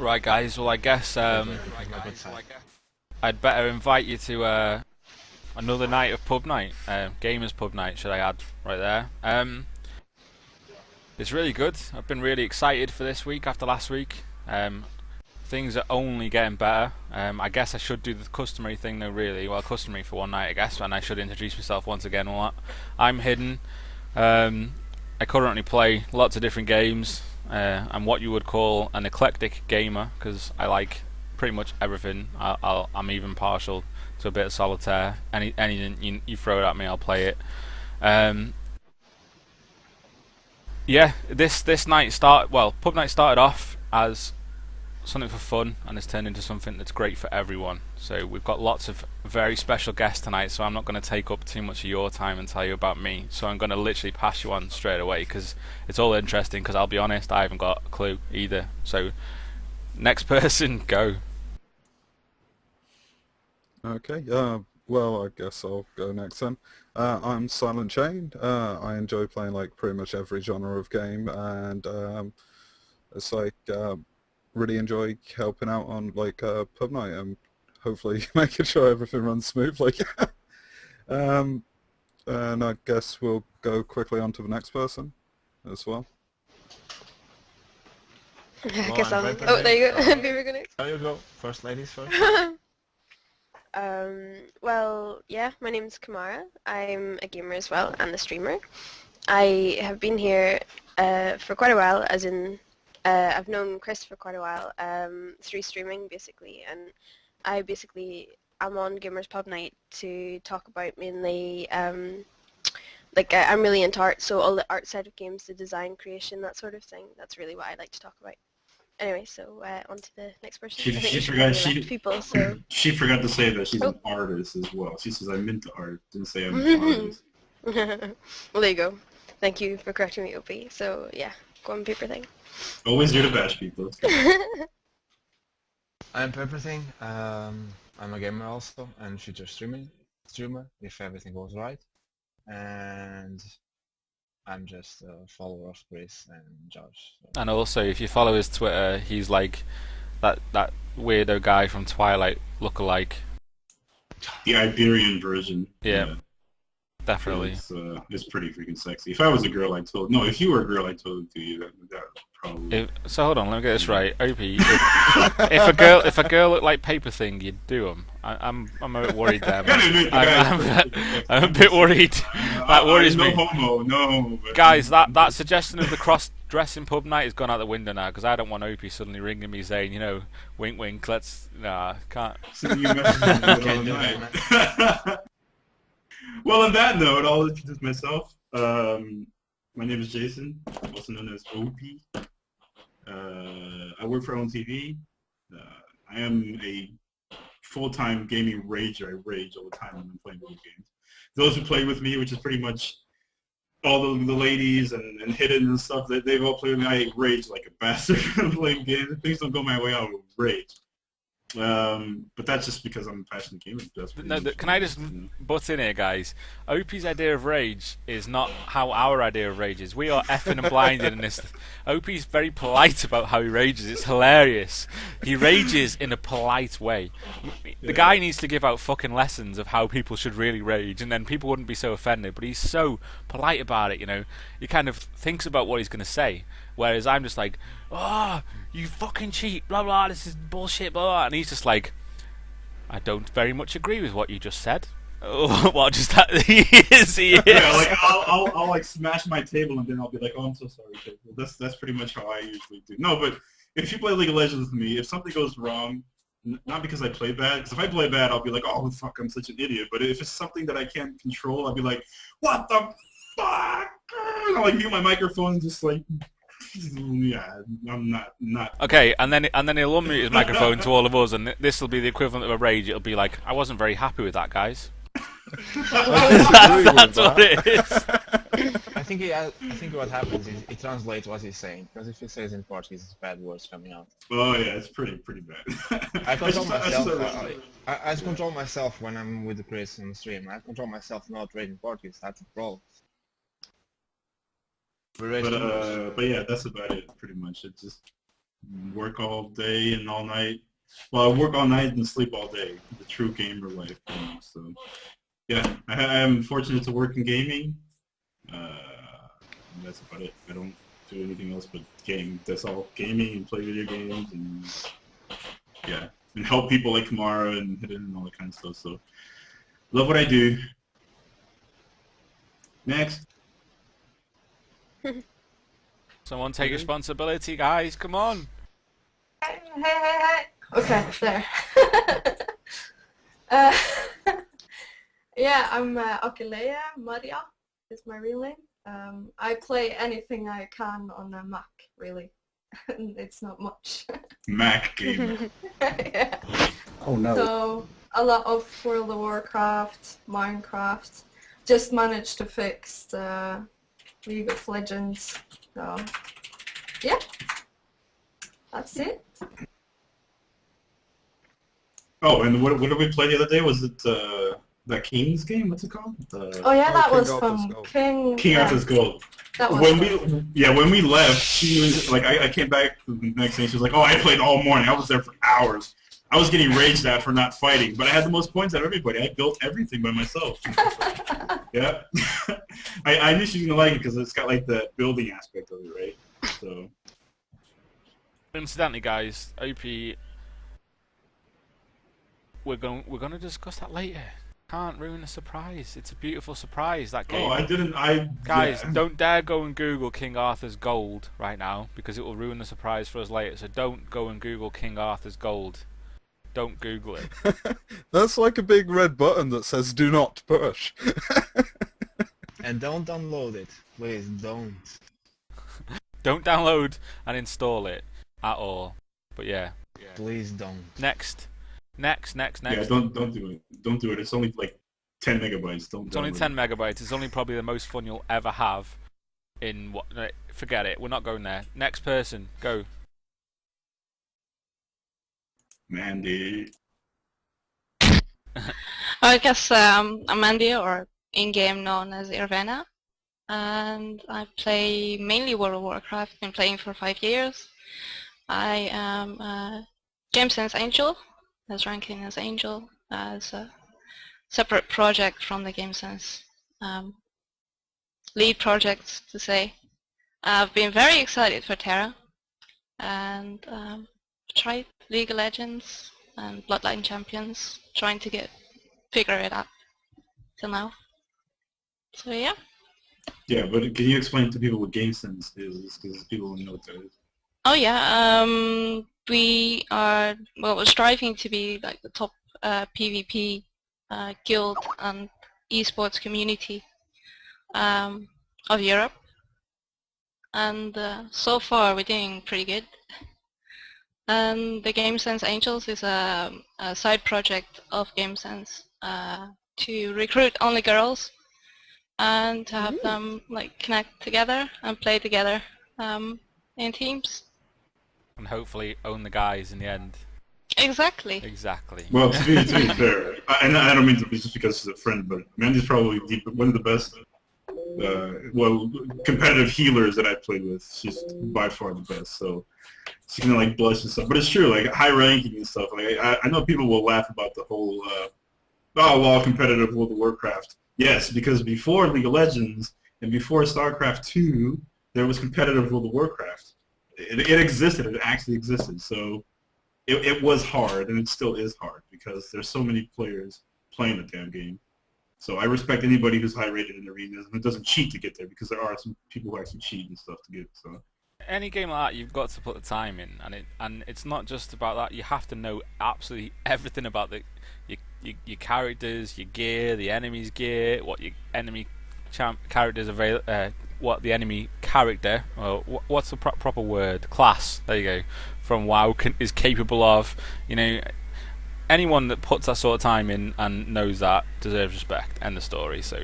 Right, guys. Well, I guess I'd better invite you to another night of pub night, gamers pub night. Should I add right there? It's really good. I've been really excited for this week after last week. Things are only getting better. I guess I should do the customary thing though. Really, well, customary for one night, I guess, and I should introduce myself once again. Well, I'm Hidden. I currently play lots of different games. I'm what you would call an eclectic gamer because I like pretty much everything. I'm even partial to a bit of solitaire. Anything you throw it at me, I'll play it. Um, yeah, this night pub night started off as something for fun and it's turned into something that's great for everyone. So we've got lots of very special guests tonight, so I'm not going to take up too much of your time and tell you about me. So I'm going to literally pass you on straight away because it's all interesting, because I'll be honest, I haven't got a clue either. So next person, go. Okay, well, I guess I'll go next then. I'm Silent Chain. I enjoy playing like pretty much every genre of game, and it's like really enjoy helping out on like pub night and hopefully making sure everything runs smoothly. um, and I guess we'll go quickly on to the next person as well. I Well, guess I'm I'll. Viper Oh, there you go. here. Viva, go next. There you go. First ladies first. Well, yeah, my name's Kamara. I'm a gamer as well and a streamer. I have been here for quite a while, as in I've known Chris for quite a while through streaming basically, and I'm on Gamers Pub Night to talk about mainly I'm really into art, so all the art side of games, the design, creation, that sort of thing. That's really what I like to talk about. Anyway, so on to the next person. I think She we should forgot probably let people. So she forgot to say that she's Oh. an artist as well. She says I'm into art. Didn't say I'm an artist. well, there you go. Thank you for correcting me, OP. So yeah, go on paper thing. Always here to bash people. Let's go. I'm everything. I'm a gamer also and future streamer if everything goes right. And I'm just a follower of Chris and Josh. So. And also, if you follow his Twitter, he's like that weirdo guy from Twilight lookalike. The Iberian version. Yeah. Definitely. It's pretty freaking sexy. If I was a girl, if you were a girl, I told it to you. That probably. So hold on, let me get this right. OP, if a girl looked like Paper Thing, you'd do them. I'm a bit worried there. I'm a bit worried. That worries me. No homo, no. Guys, that suggestion of the cross-dressing pub night has gone out the window now, because I don't want OP suddenly ringing me saying, wink wink, can't. Sending you messages in the middle of the night. Well, on that note, I'll introduce myself. My name is Jason, also known as OP. I work for OwnTV. I am a full-time gaming rager. I rage all the time when I'm playing video games. Those who play with me, which is pretty much all the ladies and Hidden and stuff, they've all played with me. I rage like a bastard playing games. If things don't go my way, I will rage. But that's just because I'm a passionate gamer. Can I just butt in here, guys? OP's idea of rage is not how our idea of rage is. We are effing and blinded in this. OP's very polite about how he rages. It's hilarious. He rages in a polite way. The guy needs to give out fucking lessons of how people should really rage, and then people wouldn't be so offended. But he's so polite about it, He kind of thinks about what he's going to say. Whereas I'm just like, oh, you fucking cheat, blah blah, this is bullshit, blah blah, and he's just like, I don't very much agree with what you just said. Oh, what just that? He is. Yeah, like I'll like smash my table and then I'll be like, oh, I'm so sorry. Well, that's pretty much how I usually do. No, but if you play League of Legends with me, if something goes wrong, not because I play bad, because if I play bad, I'll be like, oh fuck, I'm such an idiot. But if it's something that I can't control, I'll be like, what the fuck? I'll like mute my microphone and just like. Yeah, I'm not. Okay, and then he'll unmute his microphone to all of us, and this will be the equivalent of a rage. It'll be like, I wasn't very happy with that, guys. That's what it is. I think what happens is it translates what he's saying, because if he says in Portuguese, it's bad words coming out. Oh yeah, it's pretty bad. I control myself. I control myself when I'm with the Chris on the stream. I control myself not reading Portuguese. That's the problem. But yeah, that's about it. Pretty much, it's just work all day and all night. Well, I work all night and sleep all day. The true gamer life. So, yeah, I'm fortunate to work in gaming. That's about it. I don't do anything else but game. That's all. Gaming and play video games and yeah, and help people like Kamara and Hidden and all that kind of stuff. So, love what I do. Next. Someone take responsibility, guys. Come on. Hey. Okay, there. Yeah, I'm Akilea Maria is my real name. I play anything I can on a Mac, really. It's not much. Mac gamer. Yeah. Oh no. So, a lot of World of Warcraft, Minecraft. Just managed to fix the League of Legends. So, yeah. That's it. Oh, and what did we play the other day? Was it that King's game? What's it called? Oh yeah, that King was Arthur's from Gold. King. King yeah, Arthur's Gold. That was When fun. we left, she was like, I came back the next day. She was like, oh, I played all morning. I was there for hours. I was getting raged at for not fighting, but I had the most points out of everybody. I built everything by myself. Yeah, I knew she was gonna like it because it's got like the building aspect of it, right? So. Incidentally, guys, OP, we're gonna discuss that later. Can't ruin a surprise. It's a beautiful surprise, that game. Oh, I didn't. Guys, yeah. don't dare go and Google King Arthur's Gold right now because it will ruin the surprise for us later. So don't go and Google King Arthur's Gold. Don't Google it. That's like a big red button that says "Do not push." And don't download it. Please don't. Don't download and install it at all. But yeah. Please don't. Next. Yeah, don't do it. Don't do it. It's only like 10 megabytes. Don't. It's only 10 megabytes. It's only probably the most fun you'll ever have. In what? No, forget it. We're not going there. Next person, go. Mandy. I guess I'm Mandy, or in-game known as Irvena, and I play mainly World of Warcraft. Been playing for 5 years. I am GameSense Angel, as ranking as Angel, as a separate project from the GameSense lead project, to say. I've been very excited for Tera, and tried League of Legends and Bloodline Champions, trying to figure it out till now. So yeah. Yeah, but can you explain to people what GameSense is? Because people don't know what that is. Oh yeah, we're striving to be like the top PvP guild and esports community of Europe, and so far we're doing pretty good. And the GameSense Angels is a side project of GameSense to recruit only girls and to have them like connect together and play together in teams. And hopefully own the guys in the end. Exactly. Exactly. Well, to be fair, and I don't mean to be just because she's a friend, but Mandy's probably one of the best, competitive healers that I've played with. She's by far the best, so she's gonna like blush and stuff. But it's true, like high ranking and stuff. Like I know people will laugh about the whole, competitive World of Warcraft. Yes, because before League of Legends and before StarCraft 2, there was competitive World of Warcraft. It existed. It actually existed. So it was hard, and it still is hard because there's so many players playing the damn game. So I respect anybody who's high rated in arenas and doesn't cheat to get there, because there are some people who actually cheat and stuff to get. So any game like that, you've got to put the time in, and it's not just about that. You have to know absolutely everything about your characters, your gear, the enemy's gear, what your enemy characters what the enemy character, or what's the proper word? Class. There you go. From WoW is capable of. You know, anyone that puts that sort of time in and knows that deserves respect. End of story. So,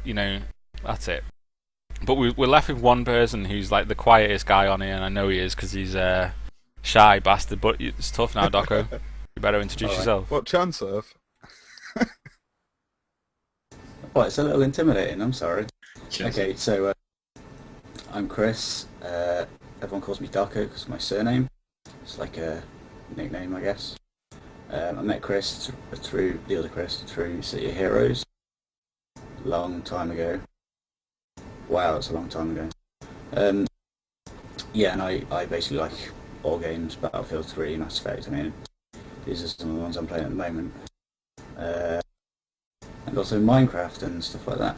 you know, that's it. But we're left with one person who's like the quietest guy on here, and I know he is because he's a shy bastard. But it's tough now, Doco. You better introduce yourself. What chance, Earth? Well, it's a little intimidating, I'm sorry. Chance. Okay, so I'm Chris. everyone calls me Darko because of my surname. It's like a nickname, I guess. I met Chris through the other Chris through City of Heroes. Long time ago. Wow, it's a long time ago. Yeah, and I basically like all games, Battlefield 3, Mass Effect. I mean, these are some of the ones I'm playing at the moment. And also Minecraft and stuff like that.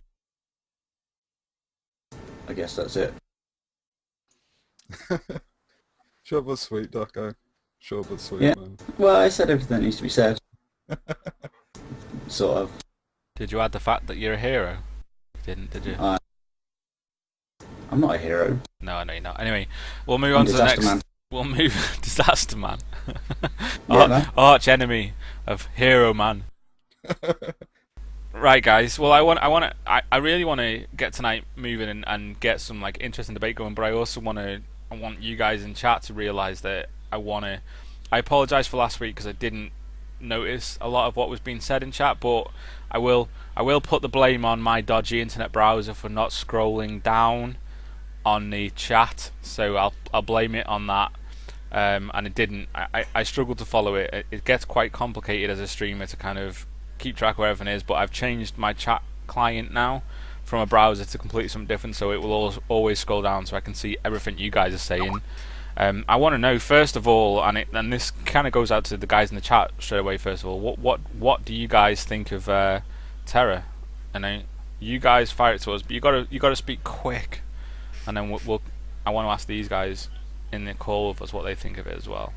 I guess that's it. Short but sweet, Ducko. Short but sweet, Yeah. man. Well, I said everything that needs to be said. Sort of. Did you add the fact that you're a hero? Didn't, did you? I'm not a hero. No, I know you're not. Anyway, we'll move on to the Disaster next. Man. We'll move Disaster Man. Yeah, man. Arch enemy of Hero Man. Right, guys. Well, I really want to get tonight moving and get some like interesting debate going. But I also I want you guys in chat to realise that I apologise for last week because I didn't notice a lot of what was being said in chat. But I will put the blame on my dodgy internet browser for not scrolling down on the chat. So I'll blame it on that. And it didn't. I struggled to follow it. It gets quite complicated as a streamer to kind of keep track of where everything is, but I've changed my chat client now from a browser to completely something different, so it will always scroll down so I can see everything you guys are saying. I want to know first of all, and this kind of goes out to the guys in the chat straight away. First of all, what do you guys think of Tera? And you guys fire it to us, but you got to speak quick, and then I want to ask these guys in the call with us what they think of it as well.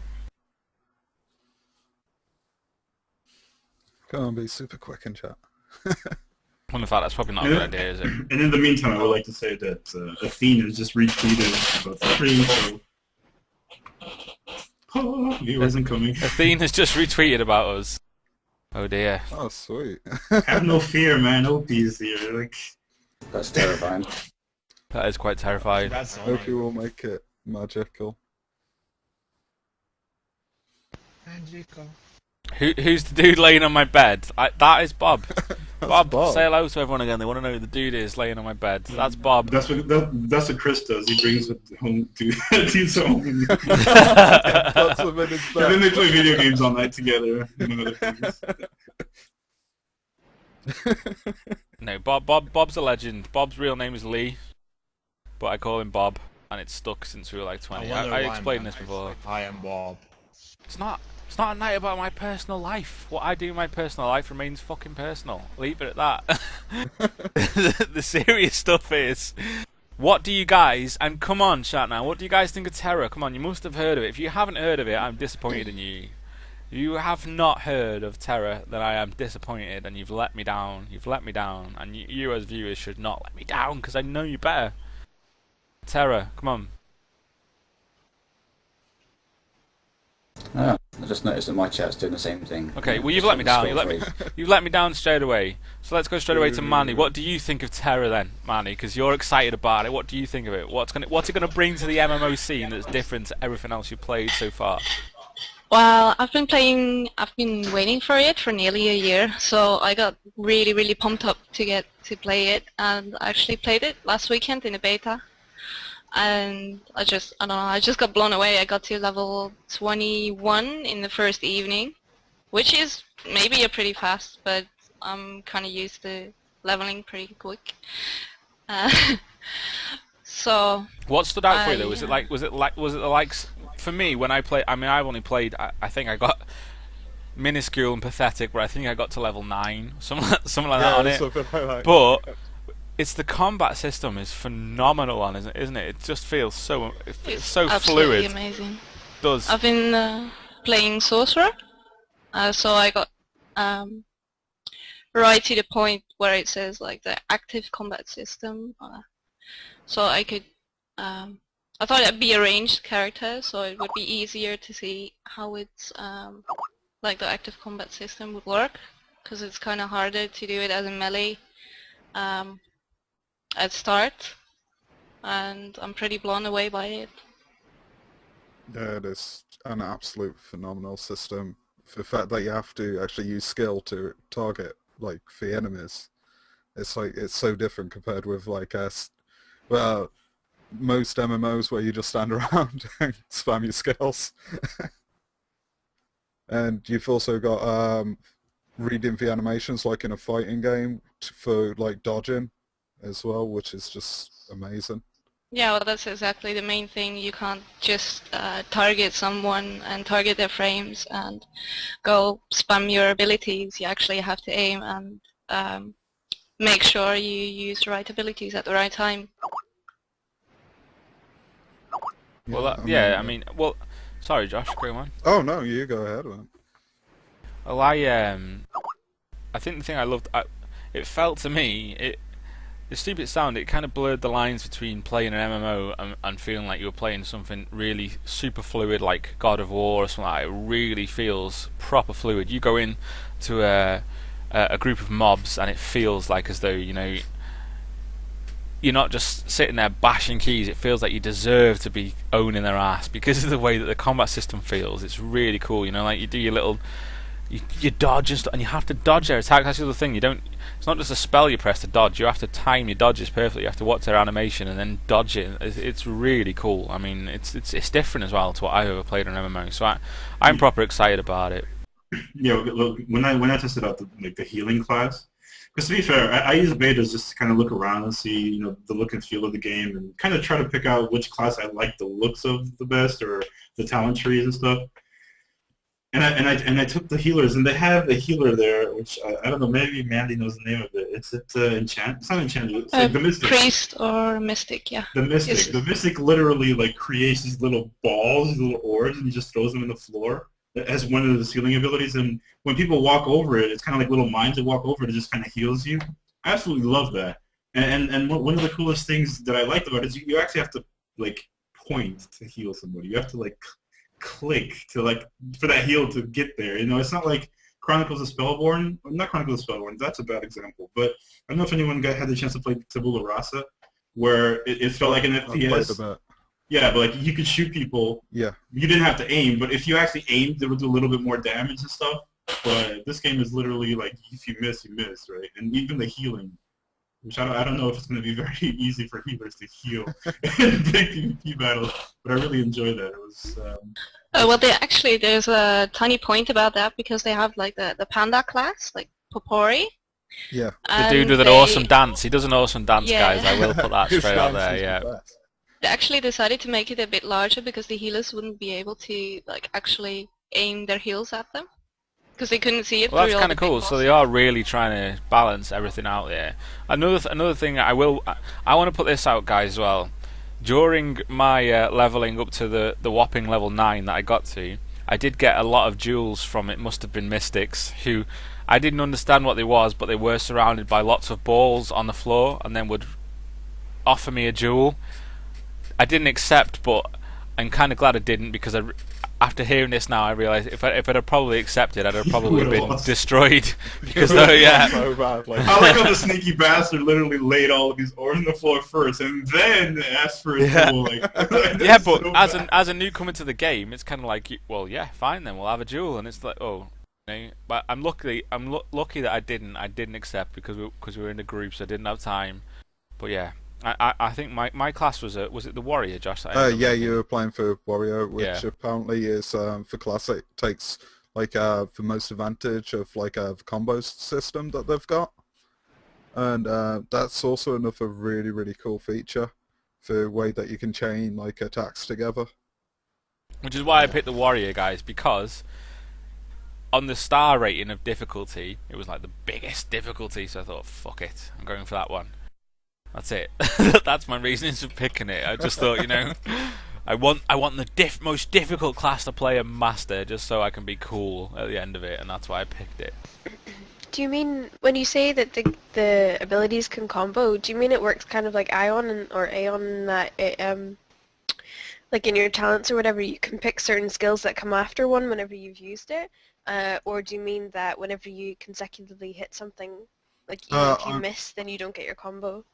Go on, be super quick in chat. Well, in fact, that's probably not a good idea, is it? And in the meantime, I would like to say that Athene has just retweeted about the stream, so... Oh, viewers incoming. Athene has just retweeted about us. Oh dear. Oh, sweet. Have no fear, man. OP's here. Like... That's terrifying. That is quite terrifying. That's Hope you will make it magical. magical. Who's the dude laying on my bed? That is Bob. Bob, Bob. say hello to everyone again. They want to know who the dude is laying on my bed. That's Bob. That's what Chris does. He brings it home to his home. That's a minute And then they play video games all night together. And other things. No, Bob's a legend. Bob's real name is Lee, but I call him Bob, and it's stuck since we were like 20. I explained this before. I am Bob. It's not a night about my personal life. What I do in my personal life remains fucking personal. Leave it at that. The serious stuff is, what do you guys, and come on chat now, what do you guys think of Tera? Come on, you must have heard of it. If you haven't heard of it, I'm disappointed in you. If you have not heard of Tera, then I am disappointed, and you've let me down. You've let me down, and you as viewers should not let me down, because I know you better. Tera, come on. Oh, I just noticed that my chat's doing the same thing. Okay, well you've let me down. You've let me down straight away. So let's go straight away to Manny. What do you think of Tera then, Manny? Because you're excited about it. What do you think of it? What's it gonna bring to the MMO scene that's different to everything else you've played so far? Well, I've been waiting for it for nearly a year, so I got really, really pumped up to get to play it, and I actually played it last weekend in a beta. And I don't know, I just got blown away. I got to level 21 in the first evening, which is maybe a pretty fast, but I'm kind of used to leveling pretty quick. So. What stood out for you though? Was it the likes? For me, when I play, I mean, I've only played. I think I got minuscule and pathetic, but I think I got to level 9, something like that on it. But it's the combat system is phenomenal on, isn't it? It just feels so so absolutely fluid. Amazing. It does. I've been playing sorcerer, so I got right to the point where it says like the active combat system. So I could. I thought it'd be a ranged character, so it would be easier to see how it's like the active combat system would work, because it's kind of harder to do it as a melee at start, and I'm pretty blown away by it. Yeah, it is an absolute phenomenal system. The fact that you have to actually use skill to target like the enemies, it's so different compared with like well, most MMOs where you just stand around and spam your skills. And you've also got reading the animations like in a fighting game for like dodging as well, which is just amazing. Yeah, well, that's exactly the main thing. You can't just target someone and target their frames and go spam your abilities. You actually have to aim and make sure you use the right abilities at the right time. Well, well, sorry, Josh, go on. Oh no, you go ahead, man. Well, I think the thing I loved, it felt to me, the stupid sound, it kind of blurred the lines between playing an MMO and feeling like you were playing something really super fluid like God of War or something like that. It really feels proper fluid. You go in to a group of mobs and it feels like as though, you know, you're not just sitting there bashing keys. It feels like you deserve to be owning their ass because of the way that the combat system feels. It's really cool, you know, like you do your little... You dodge and stuff, and you have to dodge their attack. That's the other thing. It's not just a spell you press to dodge. You have to time your dodges perfectly. You have to watch their animation and then dodge it. It's really cool. I mean, it's different as well to what I've ever played on MMO. So I'm proper excited about it. Yeah, look, when I tested out the healing class, because to be fair, I use betas just to kind of look around and see, you know, the look and feel of the game and kind of try to pick out which class I like the looks of the best or the talent trees and stuff. And I took the healers, and they have a healer there, which I don't know, maybe Mandy knows the name of it. It's enchant. It's not enchanted. It's like the mystic. Priest or mystic, yeah. The mystic. Yes. The mystic literally like creates these little balls, these little orbs, and he just throws them in the floor as one of the healing abilities. And when people walk over it, it's kind of like little mines that walk over it. It just kind of heals you. I absolutely love that. And one of the coolest things that I liked about it is you actually have to like point to heal somebody. You have to like click to like for that heal to get there. You know, it's not like Chronicles of Spellborn. Not Chronicles of Spellborn. That's a bad example. But I don't know if anyone had the chance to play Tabula Rasa, where it felt like an FPS. Yeah, but like you could shoot people. Yeah. You didn't have to aim, but if you actually aimed, it would do a little bit more damage and stuff. But this game is literally like if you miss, you miss, right? And even the healing, which I don't know if it's going to be very easy for healers to heal in big PvP battles, but I really enjoyed that. It was. Well, there's a tiny point about that because they have like the panda class, like Popori. Yeah. The dude with an awesome dance. He does an awesome dance, Yeah. guys. I will put that straight out there. Yeah. They actually decided to make it a bit larger because the healers wouldn't be able to like actually aim their heals at them because they couldn't see it. Well, that's through all kind the of big cool. So bosses. they are really trying to balance everything out there. Another thing I want to put this out, guys, as well. During my leveling up to the whopping level 9 that I got to, I did get a lot of jewels from it must have been mystics who I didn't understand what they was, but they were surrounded by lots of balls on the floor and then would offer me a jewel. I didn't accept, but I'm kind of glad I didn't because after hearing this now, I realise if I'd have probably accepted, I'd have probably been destroyed. Because yeah. So bad, like. I like how the sneaky bastard literally laid all of these orbs on the floor first, and then asked for a jewel. Like, yeah, but so as a newcomer to the game, it's kind of like, well, yeah, fine then, we'll have a jewel, and it's like, oh. You know, but I'm lucky that I didn't accept because we were in a group, so I didn't have time. But yeah. I think my class was it the warrior, Josh? Yeah, you were playing for warrior, which Yeah. apparently is for classic takes like the most advantage of like the combo system that they've got, and that's also another really cool feature, the way that you can chain like attacks together. Which is why I picked the warrior, guys, because on the star rating of difficulty, it was like the biggest difficulty, so I thought, fuck it, I'm going for that one. That's it. That's my reasons for picking it. I just thought, you know, I want the most difficult class to play and master, just so I can be cool at the end of it, and that's why I picked it. Do you mean when you say that the abilities can combo? Do you mean it works kind of like Ion or Aeon, that it like in your talents or whatever, you can pick certain skills that come after one whenever you've used it, or do you mean that whenever you consecutively hit something, like even if you miss, then you don't get your combo?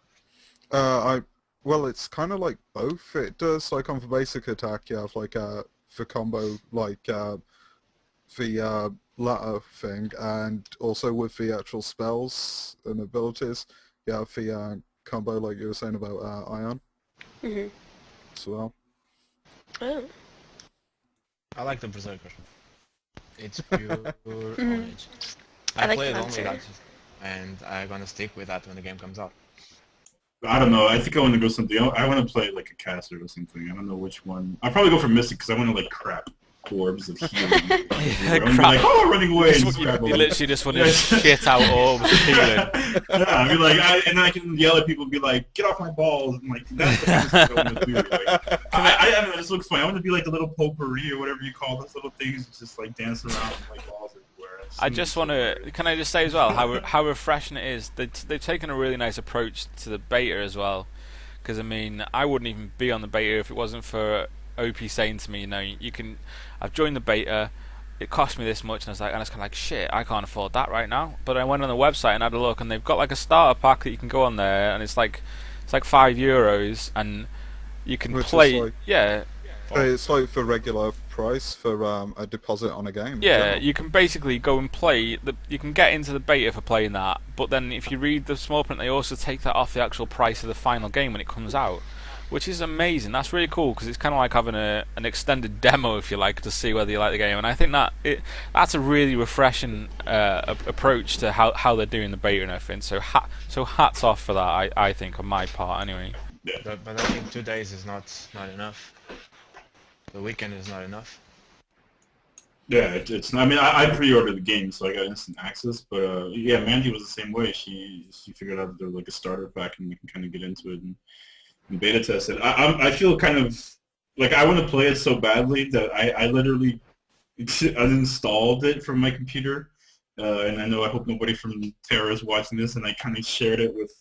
Well, it's kind of like both. It does, like on the basic attack, you have like the combo, like the latter thing, and also with the actual spells and abilities, you have the combo like you were saying about Ion. Mm-hmm. as well. Oh. I like the Berserker. It's pure orange. I like played Lancer. only that, and I'm gonna stick with that when the game comes out. I don't know. I think I want to go something. I want to play like a caster or something. I don't know which one. I'll probably go for Mystic because I want to like crap orbs of healing. I want to be like, oh, running away. And just grab You them. literally just want to shit out orbs of healing. Yeah, I mean, like, and then I can yell at people and be like, get off my balls. And like, that's the kind of stuff I want to do. Like, I don't know, it just looks funny. I want to be like the little potpourri or whatever you call those little things, just like dancing around with like balls everywhere. I just want to. Can I just say as well how refreshing it is? They've taken a really nice approach to the beta as well. Because I mean, I wouldn't even be on the beta if it wasn't for OP saying to me, you know, you can. I've joined the beta. It cost me this much, and I was kind of like, shit, I can't afford that right now. But I went on the website and had a look, and they've got like a starter pack that you can go on there, and it's like €5, and you can Which is play. like- Yeah. It's like for regular price for a deposit on a game. Yeah, you can basically go and play. You can get into the beta for playing that, but then if you read the small print, they also take that off the actual price of the final game when it comes out, which is amazing. That's really cool because it's kind of like having an extended demo, if you like, to see whether you like the game. And I think that's a really refreshing approach to how they're doing the beta and everything. So hats off for that. I think on my part anyway. But I think 2 days is not enough. The weekend is not enough. Yeah, it's. I mean, I pre-ordered the game, so I got instant access. But yeah, Mandy was the same way. She figured out that there was like a starter pack, and you can kind of get into it and beta test it. I feel kind of like I want to play it so badly that I literally uninstalled it from my computer. And I hope nobody from Tera is watching this, and I kind of shared it with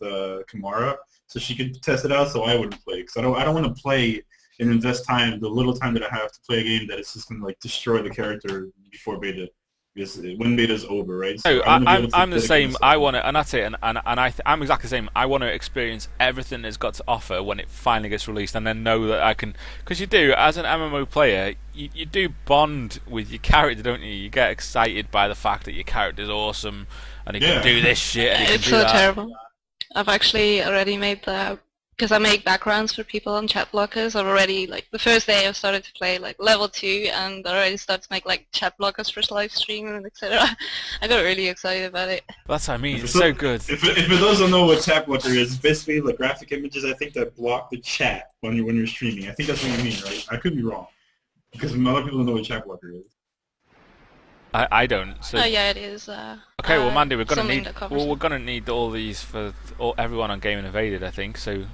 Kamara so she could test it out, so I wouldn't play because I don't want to play and invest time, the little time that I have to play a game that is just gonna like destroy the character before beta, because when beta is over, right? So I'm the same. myself. I want to, and that's it. And I'm exactly the same. I want to experience everything it's got to offer when it finally gets released, and then know that I can. Because you do, as an MMO player, you do bond with your character, don't you? You get excited by the fact that your character's awesome, and he can do this shit, and he It's can so do that. terrible. I've actually already made because I make backgrounds for people on chat blockers. I've already, like, the first day I started to play, like, level 2, and I already started to make, like, chat blockers for live stream and etc. I got really excited about it. That's what I mean. It's so good. If for those who don't know what chat blocker is, it's basically the graphic images I think that block the chat when you're streaming. I think that's what you mean, right? I could be wrong because a lot of people don't know what chat blocker is. I don't. So. Oh yeah, it is. Okay, well, Mandy, we're gonna something need. that covers Well, it. we're gonna need all these for everyone on GamingInvaded, I think. So,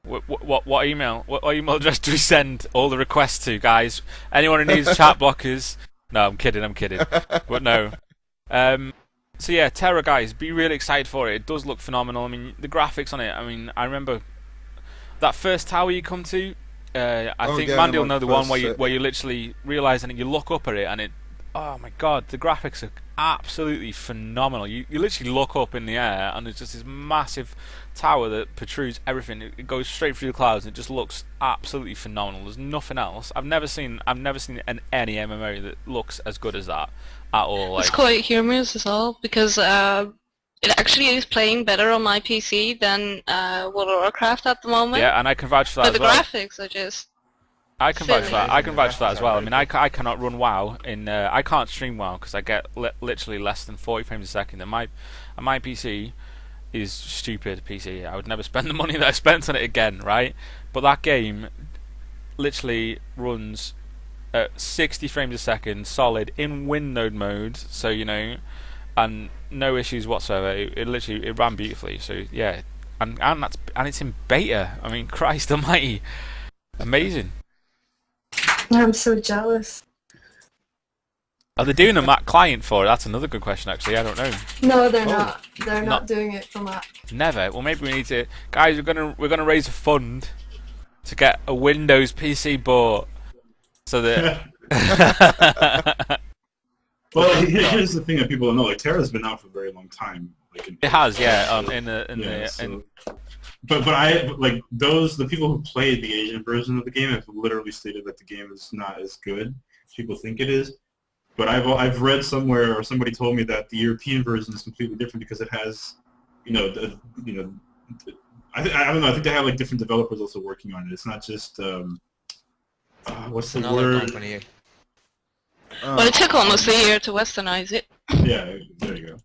what email address do we send all the requests to, guys? Anyone who needs chat blockers? No, I'm kidding. But no. So yeah, Tera, guys, be really excited for it. It does look phenomenal. I mean, the graphics on it. I mean, I remember that first tower you come to. I think yeah, Mandy will like know the first one set. where you literally realise and you look up at it and it. Oh my god, the graphics are absolutely phenomenal. You literally look up in the air and there's just this massive tower that protrudes everything. It goes straight through the clouds and it just looks absolutely phenomenal. There's nothing else. I've never seen any MMO that looks as good as that at all. It's Like, quite humorous as well because it actually is playing better on my PC than World of Warcraft at the moment. yeah, and I can vouch for that But as the well. graphics are just. I can vouch for that. Silly. I can vouch for that as well. I mean, I cannot run WoW in. I can't stream WoW because I get literally less than 40 frames a second. And my PC is stupid PC. I would never spend the money that I spent on it again, right? But that game literally runs at 60 frames a second, solid in windowed mode. So you know, and no issues whatsoever. It literally ran beautifully. So yeah, and it's in beta. I mean, Christ Almighty, amazing. I'm so jealous. Are they doing a Mac client for it? That's another good question, actually. I don't know. No, they're Oh. not. They're Not- not doing it for Mac. Never. Well, maybe we need to, guys. We're gonna raise a fund to get a Windows PC bought, so that. Well, here's the thing that people don't know. Like, Terra's been out for a very long time. Like, It has, yeah. But the people who played the Asian version of the game have literally stated that the game is not as good as people think it is. But I've read somewhere, or somebody told me that the European version is completely different because it has, I don't know. I think they have like different developers also working on it. It's not just what's the Another word? company. Well, it took almost a year to westernize it. Yeah, there you go.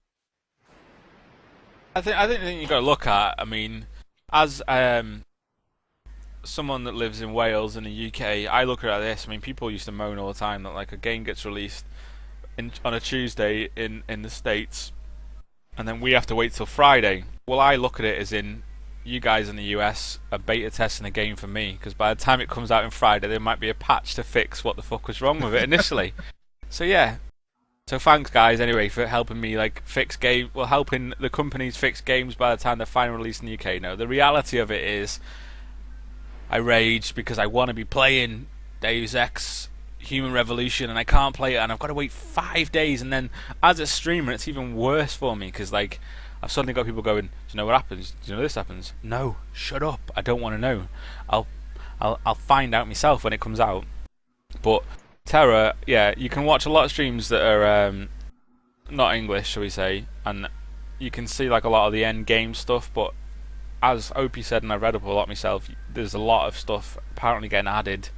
I think you got to look at. I mean, as someone that lives in Wales and the UK, I look at this. I mean, people used to moan all the time that like a game gets released on a Tuesday in the States, and then we have to wait till Friday. Well, I look at it as in you guys in the US are beta testing a game for me, because by the time it comes out on Friday, there might be a patch to fix what the fuck was wrong with it initially. So yeah. So thanks guys anyway for helping me like helping the companies fix games by the time they're finally released in the UK. No, the reality of it is I rage because I want to be playing Deus Ex Human Revolution and I can't play it and I've got to wait 5 days, and then as a streamer it's even worse for me because like I've suddenly got people going, do you know what happens? Do you know this happens? No, shut up. I don't want to know. I'll find out myself when it comes out. But Tera, yeah, you can watch a lot of streams that are not English, shall we say, and you can see like a lot of the end game stuff, but as OP said, and I've read up a lot myself, there's a lot of stuff apparently getting added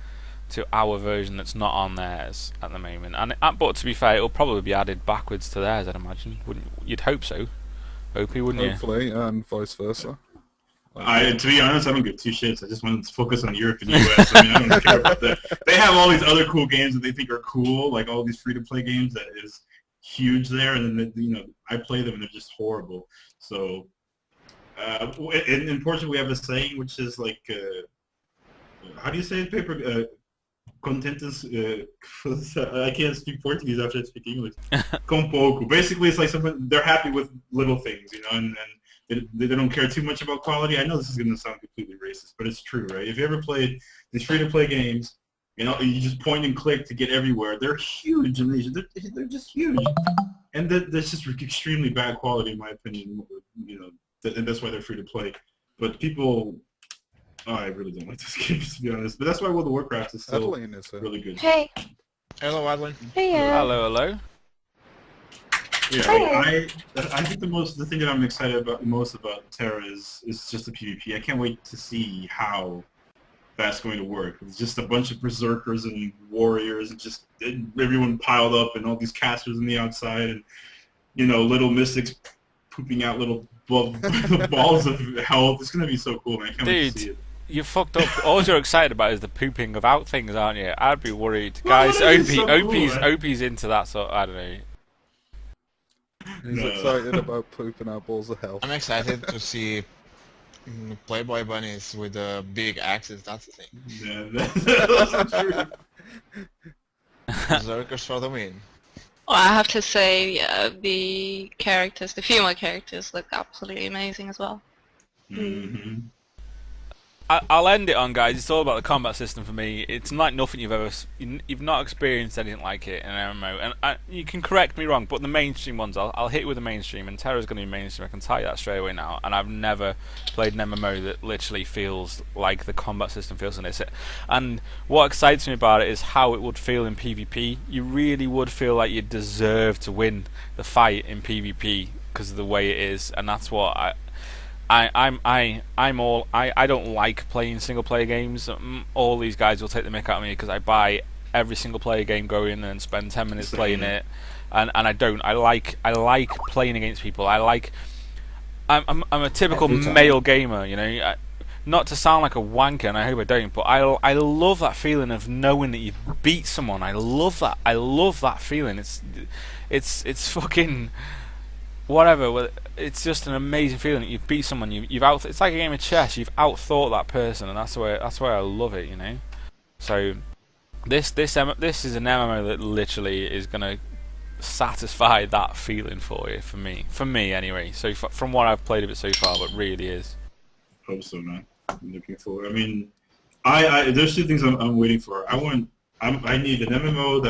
to our version that's not on theirs at the moment. But to be fair, it'll probably be added backwards to theirs, I'd imagine. You'd hope so. OP, wouldn't you? Hopefully, and vice versa. To be honest, I don't give two shits. I just want to focus on Europe and US. I mean, I don't care about that. They have all these other cool games that they think are cool, like all these free-to-play games that is huge there, and then I play them and they're just horrible. So, in Portugal we have a saying which is like, how do you say it, paper? Contentes. I can't speak Portuguese after I speak English. Com pouco. Basically, it's like they're happy with little things, and they don't care too much about quality. I know this is going to sound completely racist, but it's true, right? If you ever played these free-to-play games, you just point and click to get everywhere. They're huge in Asia. They're just huge, and that's just extremely bad quality, in my opinion. And that's why they're free-to-play. But people, I really don't like those games, to be honest. But that's why World of Warcraft is still really good. Hey. Hello, Adwin. Hey. Hello. Yeah, I think the thing that I'm excited most about Tera is just the PvP. I can't wait to see how that's going to work. It's just a bunch of berserkers and warriors and just everyone piled up and all these casters on the outside and little mystics pooping out little balls of health. It's gonna be so cool, man. I can't wait to see it. You fucked up. All you're excited about is the pooping of out things, aren't you? I'd be worried, Well, guys. cool, OP's into that sort. I don't know. He's excited about pooping out balls of hell. I'm excited to see Playboy bunnies with big axes. That's the thing. Yeah, that's true. Berserkers for the win. Well, I have to say the female characters look absolutely amazing as well. Mm-hmm. I'll end it on, guys. It's all about the combat system for me. It's like nothing you've not experienced anything like it in an MMO. And you can correct me wrong, but the mainstream ones, I'll hit you with the mainstream, and Tera's going to be mainstream. I can tell you that straight away now. And I've never played an MMO that literally feels like the combat system feels in this. And what excites me about it is how it would feel in PvP. You really would feel like you deserve to win the fight in PvP because of the way it is, and that's what I don't like playing single player games. All these guys will take the mick out of me because I buy every single player game, go in and spend 10 minutes playing it, and I don't. I like playing against people. I'm a typical male gamer, not to sound like a wanker, and I hope I don't, but I love that feeling of knowing that you've beat someone. I love that feeling. It's fucking whatever. It's just an amazing feeling that you've beat someone. It's like a game of chess. You've outthought that person, and that's why I love it. So this is an MMO that literally is gonna satisfy that feeling for you. For me anyway. So from what I've played of it so far, but really is. Hope so, man. I'm looking forward. I mean, I there's two things I'm waiting for. I need an MMO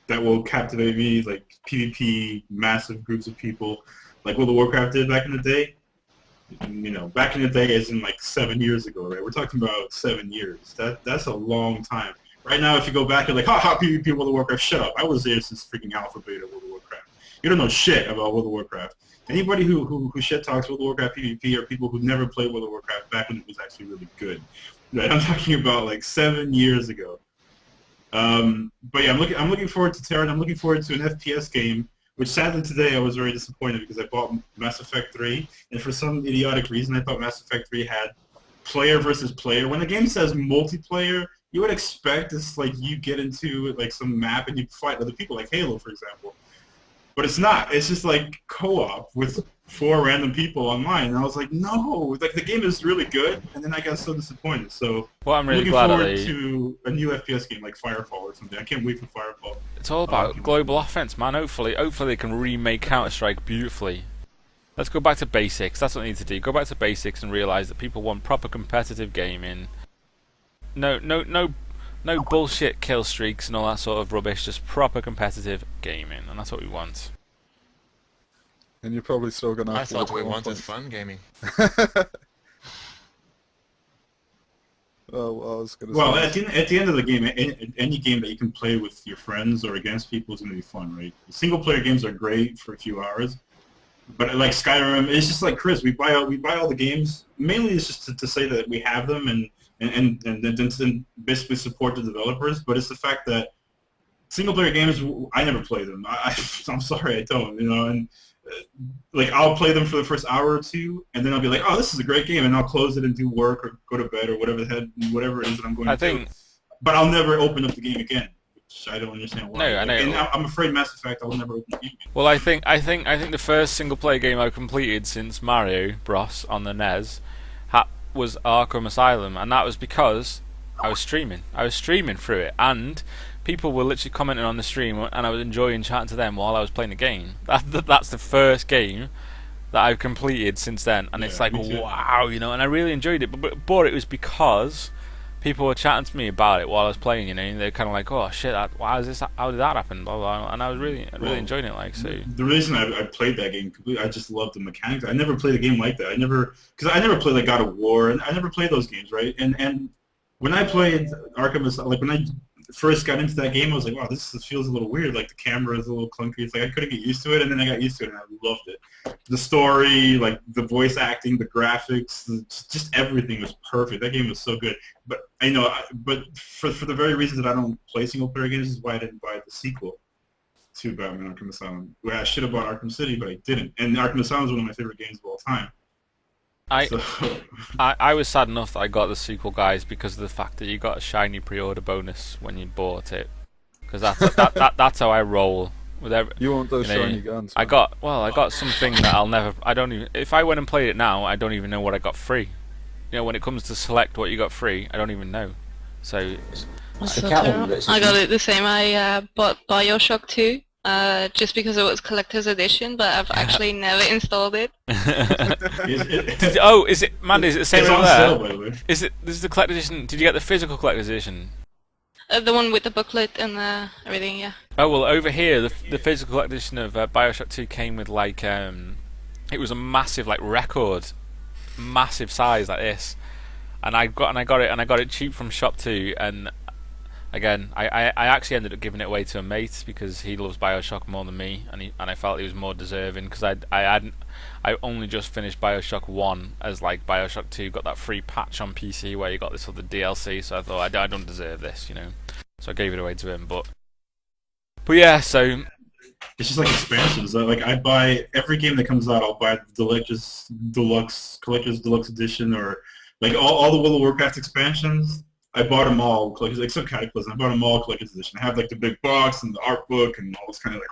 that will captivate me, like PvP, massive groups of people, like World of Warcraft did back in the day. Back in the day as in like 7 years ago, right? We're talking about 7 years. That's a long time. Right now, if you go back and like, ha, PvP World of Warcraft, shut up. I was there since freaking Alpha Beta World of Warcraft. You don't know shit about World of Warcraft. Anybody who shit talks World of Warcraft PvP are people who never played World of Warcraft back when it was actually really good. Right? I'm talking about like 7 years ago. But yeah, I'm looking forward to Tera, and I'm looking forward to an FPS game. Which sadly today I was very disappointed because I bought Mass Effect 3, and for some idiotic reason I thought Mass Effect 3 had player versus player. When the game says multiplayer, you would expect it's like you get into like some map and you fight other people, like Halo, for example. But it's not. It's just like co-op with 4 random people online. And I was like, no, like the game is really good. And then I got so disappointed. So well, I'm really looking glad forward to a new FPS game like Firefall or something. I can't wait for Firefall. It's all about global offense, man. Hopefully they can remake Counter-Strike beautifully. Let's go back to basics. That's what we need to do. Go back to basics and realize that people want proper competitive gaming. No bullshit kill streaks and all that sort of rubbish. Just proper competitive gaming, and that's what we want. And you're probably still gonna. I thought we wanted fun gaming. Well, I was gonna say. At the end of the game, any game that you can play with your friends or against people is gonna be fun, right? Single player games are great for a few hours, but like Skyrim, it's just like Chris. We buy all the games. Mainly, it's just to say that we have them and then basically support the developers. But it's the fact that single player games, I never play them. I'm sorry, I don't. You know, and like I'll play them for the first hour or two, and then I'll be like, oh, this is a great game, and I'll close it and do work or go to bed or whatever it is that I'm going to do. But I'll never open up the game again, which I don't understand why. No, I know. And I'm afraid Mass Effect, I'll never open the game again. Well, I think the first single player game I've completed since Mario Bros on the NES was Arkham Asylum, and that was because I was streaming. I was streaming through it, and people were literally commenting on the stream, and I was enjoying chatting to them while I was playing the game. That's the first game that I've completed since then, and it's like, wow, you know, and I really enjoyed it. But it was because people were chatting to me about it while I was playing, you know, and they're kind of like, oh shit, how did that happen? Blah, blah, blah. And I was really enjoying it. Like, so the reason I played that game completely, I just loved the mechanics. I never played a game like that. Because I never played like God of War, and I never played those games, right? And when I played Arkham, like when I first got into that game, I was like, wow, this feels a little weird. Like the camera is a little clunky. It's like I couldn't get used to it, and then I got used to it, and I loved it. The story, like the voice acting, the graphics, just everything was perfect. That game was so good. But I know, but for the very reason that I don't play single player games is why I didn't buy the sequel to Batman Arkham Asylum. Where I should have bought Arkham City, but I didn't. And Arkham Asylum is one of my favorite games of all time. I was sad enough that I got the sequel, guys, because of the fact that you got a shiny pre-order bonus when you bought it. Because that's how I roll. You want those shiny guns? Man. I got something that I don't even. If I went and played it now, I don't even know what I got free. You know, when it comes to select what you got free, I don't even know. So I got it the same. I bought BioShock 2. Just because it was collector's edition, but I've actually never installed it. Is it the same over there? Sale, by the way. This is the collector's edition. Did you get the physical collector's edition? The one with the booklet and everything, yeah. Oh well, over here the physical collector's edition of BioShock 2 came with like it was a massive like record, massive size like this, and I got it cheap from Shop 2, and again, I actually ended up giving it away to a mate because he loves BioShock more than me, and I felt he was more deserving because I only just finished BioShock 1 as like BioShock 2 got that free patch on PC where you got this other DLC, so I thought I don't deserve this, you know, so I gave it away to him. But yeah, so it's just like expansions. Like I buy every game that comes out, I'll buy the Collector's Deluxe Edition, or like all the World of Warcraft expansions. I bought them all, except Cataclysm. I bought them all collector's edition. I have like the big box and the art book and all this kind of like,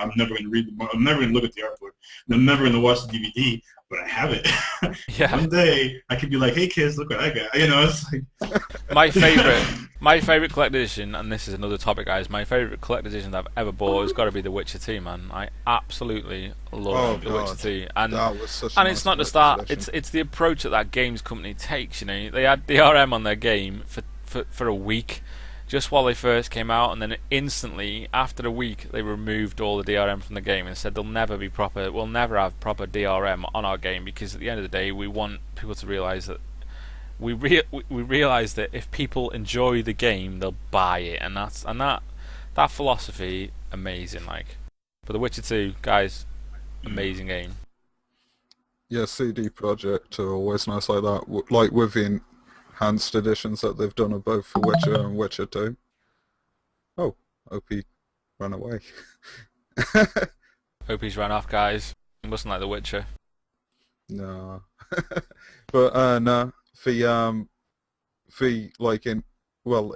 I'm never going to read the book. I'm never going to look at the art book. And I'm never going to watch the DVD, but I have it. Yeah. One day I could be like, hey kids, look what I got. You know, it's like my favorite collector's edition, and this is another topic, guys. My favorite collector's edition that I've ever bought has got to be The Witcher 2, man. I absolutely love The Witcher 2, and it's not just that. It's the approach that games company takes. You know, they had DRM on their game for a week, just while they first came out, and then instantly after a week they removed all the DRM from the game and said we'll never have proper DRM on our game, because at the end of the day we want people to realise that we realise that if people enjoy the game they'll buy it, and that philosophy amazing. Like, But The Witcher 2, guys, amazing game. Yeah, CD Projekt are always nice like that. Like with the enhanced editions that they've done of both for Witcher and Witcher 2. Oh, OP ran away. OP's ran off, guys. It mustn't like The Witcher. No. But no, the like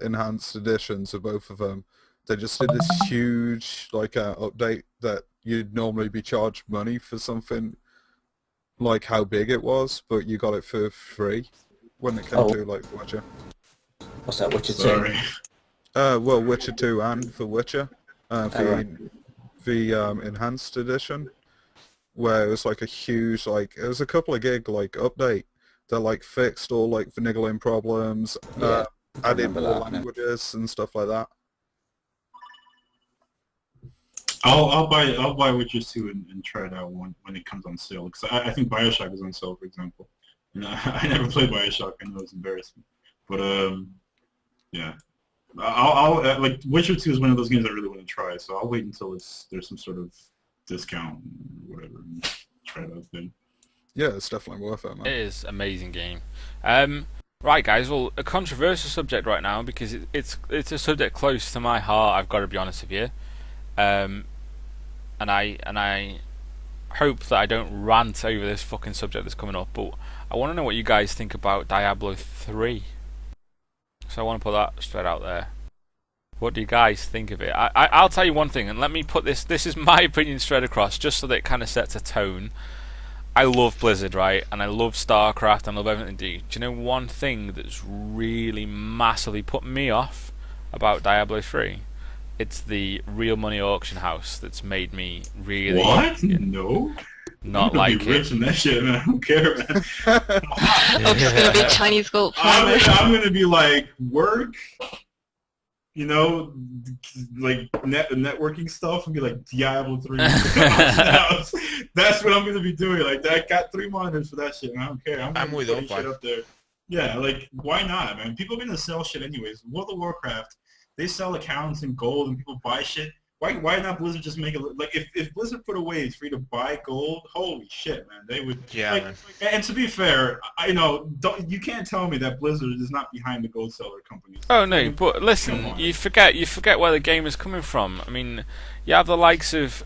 enhanced editions of both of them, they just did this huge update that you'd normally be charged money for something like how big it was, but you got it for free when it came to like Witcher. What's that, Witcher 2? Sorry. Well, Witcher 2 and for Witcher, the enhanced edition, where it was like a huge it was a couple of gig update that fixed all the niggling problems, added more languages and stuff like that. I'll buy Witcher 2 and try it out when it comes on sale, because I think Bioshock is on sale, for example. And I never played Bioshock. I know it's embarrassing, but yeah, I'll Witcher 2 is one of those games I really want to try. So I'll wait until there's some sort of discount or whatever and try it out then. Yeah, it's definitely worth it, man. It is an amazing game. Right, guys. Well, a controversial subject right now because it's a subject close to my heart. I've got to be honest with you. And I hope that I don't rant over this fucking subject that's coming up, but I want to know what you guys think about Diablo 3. So I want to put that straight out there. What do you guys think of it? I'll tell you one thing, and let me put this is my opinion straight across, just so that it kind of sets a tone. I love Blizzard, right? And I love StarCraft, and I love everything they do. Do you know one thing that's really massively put me off about Diablo 3? It's the real money auction house that's made me really No. Not I'm like be rich in that shit, man. I don't care, man. I'm just gonna be a Chinese gold farmer. I'm gonna be work, networking stuff, and be like Diablo 3. That's what I'm gonna be doing. I got 3 monitors for that shit, and I don't care. I'm with putting shit up there. Yeah, why not, man? People are gonna sell shit anyways. World of Warcraft, they sell accounts in gold, and people buy shit. Why not Blizzard just make it if Blizzard put a way for you to buy gold? Holy shit, man! They would. Yeah. Man. And to be fair, you can't tell me that Blizzard is not behind the gold seller companies. Oh no, but listen, you forget where the game is coming from. I mean, you have the likes of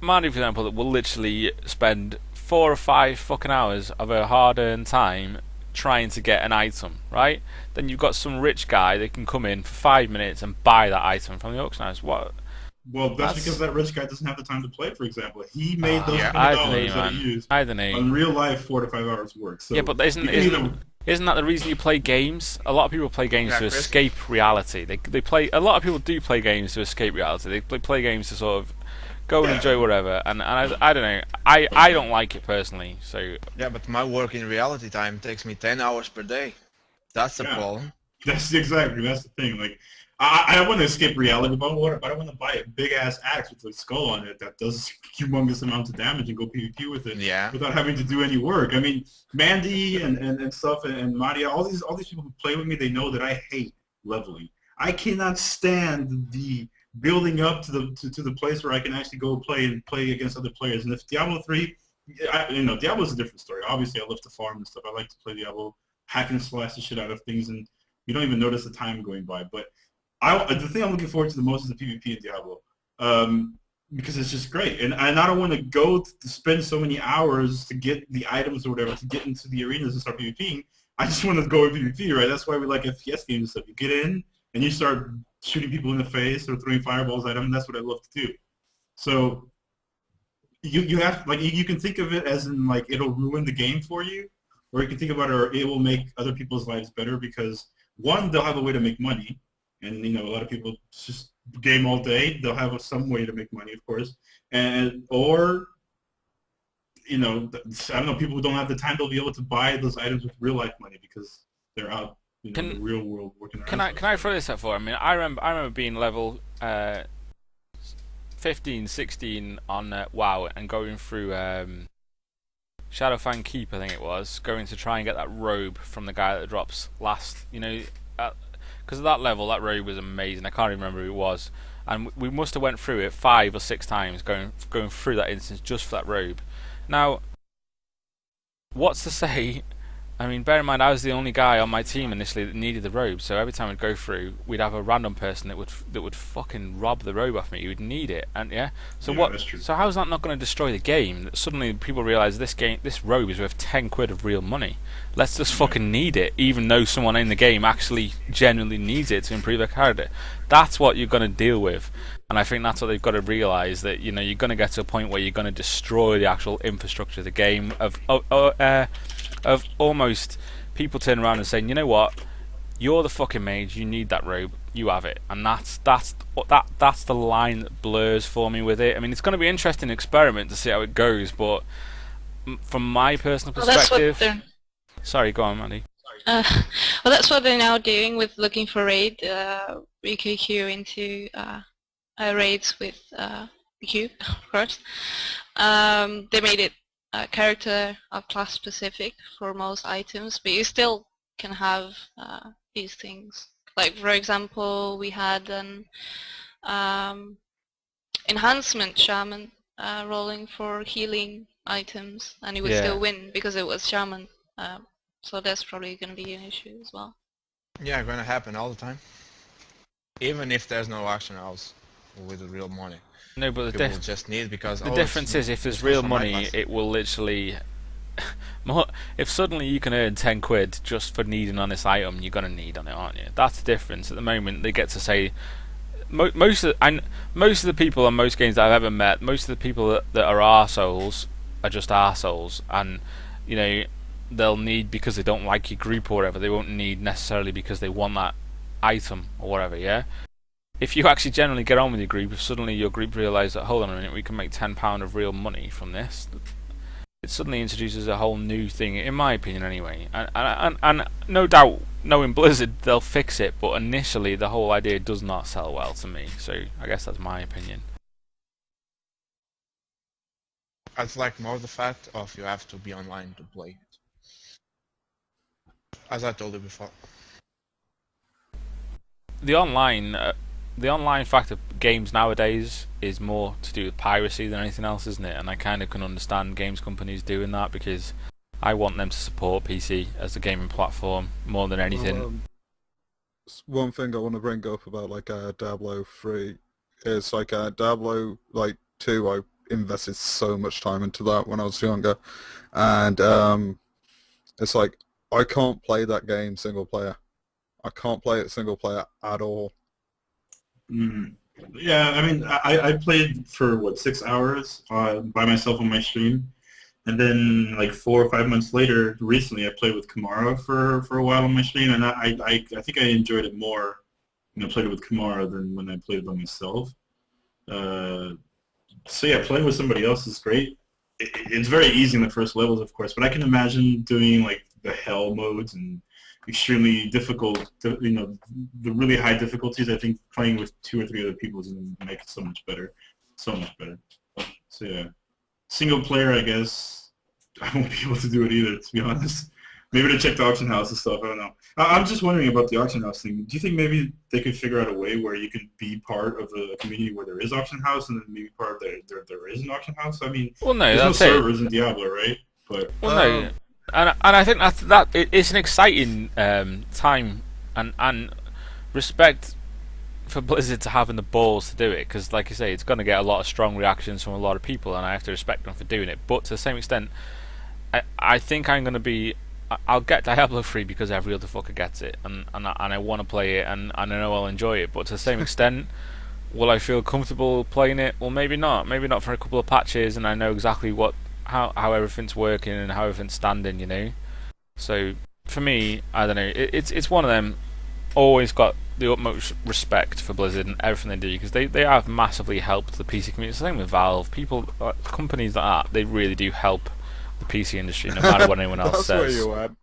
Marty, for example, that will literally spend 4 or 5 fucking hours of her hard-earned time trying to get an item, right? Then you've got some rich guy that can come in for 5 minutes and buy that item from the auction house. What? Well, that's because that rich guy doesn't have the time to play, for example. He made those $20 that he used on real life 4 to 5 hours work. So yeah, but isn't that the reason you play games? A lot of people play games to escape reality. A lot of people do play games to escape reality. They play games to sort of go and enjoy whatever. And I don't know. I don't like it personally. So yeah, but my work in reality time takes me 10 hours per day. That's the problem. That's the thing. I want to escape reality, but I don't want to buy a big-ass axe with a skull on it that does humongous amounts of damage and go PvP with it without having to do any work. I mean, Mandy and stuff and Maria, all these people who play with me, they know that I hate leveling. I cannot stand the building up to the place where I can actually go play against other players. And if Diablo 3, Diablo's a different story. Obviously, I love to farm and stuff. I like to play Diablo, hack and slash the shit out of things, and you don't even notice the time going by. But the thing I'm looking forward to the most is the PvP in Diablo, because it's just great. And I don't want to go to spend so many hours to get the items or whatever, to get into the arenas and start PvPing. I just want to go with PvP, right? That's why we like FPS games and stuff. You get in, and you start shooting people in the face or throwing fireballs at them, and that's what I love to do. So you have, you can think of it as in, it'll ruin the game for you, or you can think about it, or it will make other people's lives better, because, one, they'll have a way to make money. And, a lot of people just game all day. They'll have some way to make money, of course. Or, I don't know, people who don't have the time, they'll be able to buy those items with real life money because they're out in the real world working around. Can I throw this out for? I mean, I remember being level 15, 16 on WoW and going through Shadowfang Keep, I think it was, going to try and get that robe from the guy that drops last, because at that level, that robe was amazing. I can't remember who it was. and we must have went through it 5 or 6 times, going through that instance just for that robe. Now, what's to say? I mean, bear in mind, I was the only guy on my team initially that needed the robe, so every time we'd go through, we'd have a random person that would fucking rob the robe off me. Who'd need it, and yeah. So Yeah, what? that's true. So how's that not going to destroy the game? That suddenly people realise this robe is worth 10 quid of real money. Let's just fucking need it, even though someone in the game actually genuinely needs it to improve their character. That's what you're going to deal with, and I think that's what they've got to realise, that you're going to get to a point where you're going to destroy the actual infrastructure of the game of almost people turning around and saying, you know what, you're the fucking mage, you need that robe, you have it, and that's the line that blurs for me with it. I mean, it's going to be an interesting experiment to see how it goes, but from my personal perspective, sorry, go on, Mandy. Well, that's what they're now doing with looking for raid. We could queue into raids with queue, of course. They made it character or class specific for most items, but you still can have these things. Like, for example, we had an enhancement shaman rolling for healing items, and he would still win because it was shaman. So that's probably going to be an issue as well. Yeah, going to happen all the time. Even if there's no auction house with the real money. No, but People just need because the difference is, if there's real money, it will literally if suddenly you can earn 10 quid just for needing on this item, you're gonna need on it, aren't you? That's the difference. At the moment, they get to say most of the people on most games that I've ever met, most of the people that are arseholes are just arseholes, and they'll need because they don't like your group or whatever. They won't need necessarily because they want that item or whatever. Yeah. If you actually generally get on with your group, if suddenly your group realise that, hold on a minute, we can make £10 of real money from this, it suddenly introduces a whole new thing, in my opinion anyway. And no doubt, knowing Blizzard, they'll fix it, but initially the whole idea does not sell well to me, so I guess that's my opinion. It's like more the fact of you have to be online to play it. As I told you before. The online fact of games nowadays is more to do with piracy than anything else, isn't it? And I kind of can understand games companies doing that, because I want them to support PC as a gaming platform more than anything. Well, one thing I want to bring up about Diablo 3 is Diablo 2. I invested so much time into that when I was younger, and it's like I can't play that game single player. I can't play it single player at all. Yeah, I mean, I played for 6 hours by myself on my stream, and then 4 or 5 months later, recently, I played with Kamara for a while on my stream, and I think I enjoyed it more when I played it with Kamara than when I played it by myself. So yeah, playing with somebody else is great. It's very easy in the first levels, of course, but I can imagine doing the hell modes and extremely difficult, the really high difficulties. I think playing with 2 or 3 other people is going to make it so much better. So yeah, single player, I guess I won't be able to do it either, to be honest. Maybe to check the auction house and stuff, I don't know. I'm just wondering about the auction house thing. Do you think maybe they could figure out a way where you can be part of a community where there is auction house, and then maybe part of there is an auction house? I mean, well, no, there's that's no servers in Diablo, right? But no. And I think it's an exciting time, and respect for Blizzard to having the balls to do it, because like you say, it's going to get a lot of strong reactions from a lot of people, and I have to respect them for doing it. But to the same extent, I think I'll get Diablo 3 because every other fucker gets it, and I want to play it, and I know I'll enjoy it. But to the same extent, will I feel comfortable playing it? Well, maybe not. Maybe not for a couple of patches, and I know exactly how everything's working and how everything's standing, So for me, I don't know. It's one of them. Always got the utmost respect for Blizzard and everything they do, because they have massively helped the PC community. Same with Valve. Companies like that, they really do help the PC industry, no matter what anyone else says. That's where you went.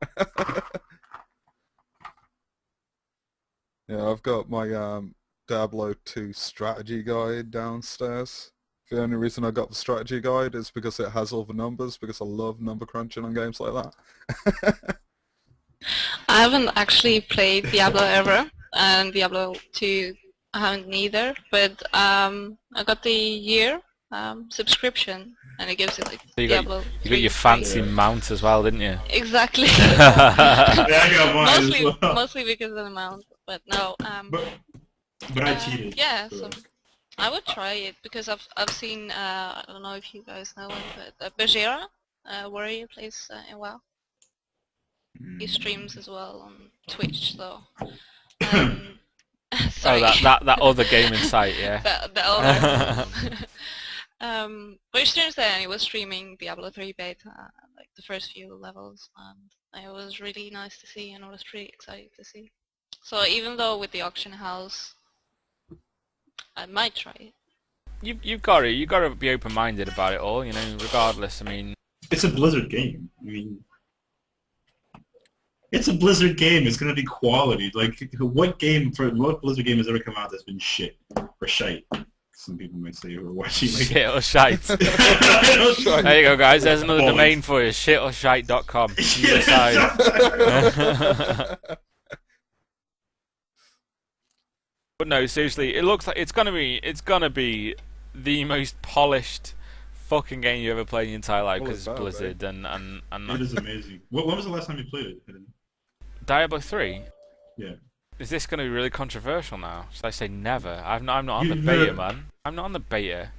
Yeah, I've got my Diablo 2 strategy guide downstairs. The only reason I got the strategy guide is because it has all the numbers, because I love number crunching on games like that. I haven't actually played Diablo ever, and Diablo 2 I haven't neither, but I got the year subscription, and it gives it like So Diablo you got 3 your free. fancy mount as well, didn't you? Exactly. Yeah, I got mine mostly, as well. mostly because of the mount, but no. But I cheated. Yeah, so. so I would try it because I've seen I don't know if you guys know him, but Bajera, Warrior plays in WoW. He streams as well on Twitch, so. Sorry. Oh, that other gaming site, yeah. the other. But he streams there, and he was streaming Diablo 3 beta, like the first few levels, and it was really nice to see, and I was pretty excited to see. So even though with the auction house, I might try it. You've got to be open-minded about it all, you know. Regardless, I mean, It's a Blizzard game. I mean, it's a Blizzard game. It's gonna be quality. Like, what Blizzard game has ever come out that's been shit or shite? Some people might say who are watching. Like, shit or shite. There you go, guys. There's another domain for you. Shitorshite.com. You decide. But no, seriously, it looks like it's gonna be the most polished fucking game you ever played in your entire life because it's Blizzard and it is amazing. When was the last time you played it? Diablo 3. Yeah. Is this going to be really controversial now? Should I say never? I'm not on the beta, man. I'm not on the beta.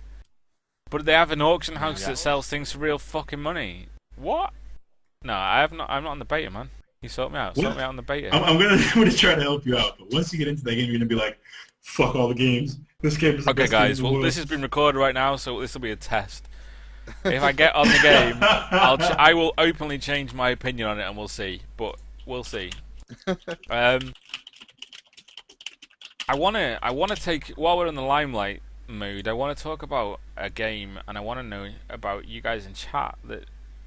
But they have an auction house that sells things for real fucking money. What? No, I'm not on the beta, man. You sort me out. Sort me out on the beta. I'm gonna try to help you out, but once you get into that game, you're gonna be like, fuck all the games. This game is the Okay, best game in guys. the Well, world. this has been recorded right now, so this will be a test. If I get on the game, I will openly change my opinion on it, and we'll see. But we'll see. I wanna take, while we're in the limelight mood, I wanna talk about a game, and I wanna know about you guys in chat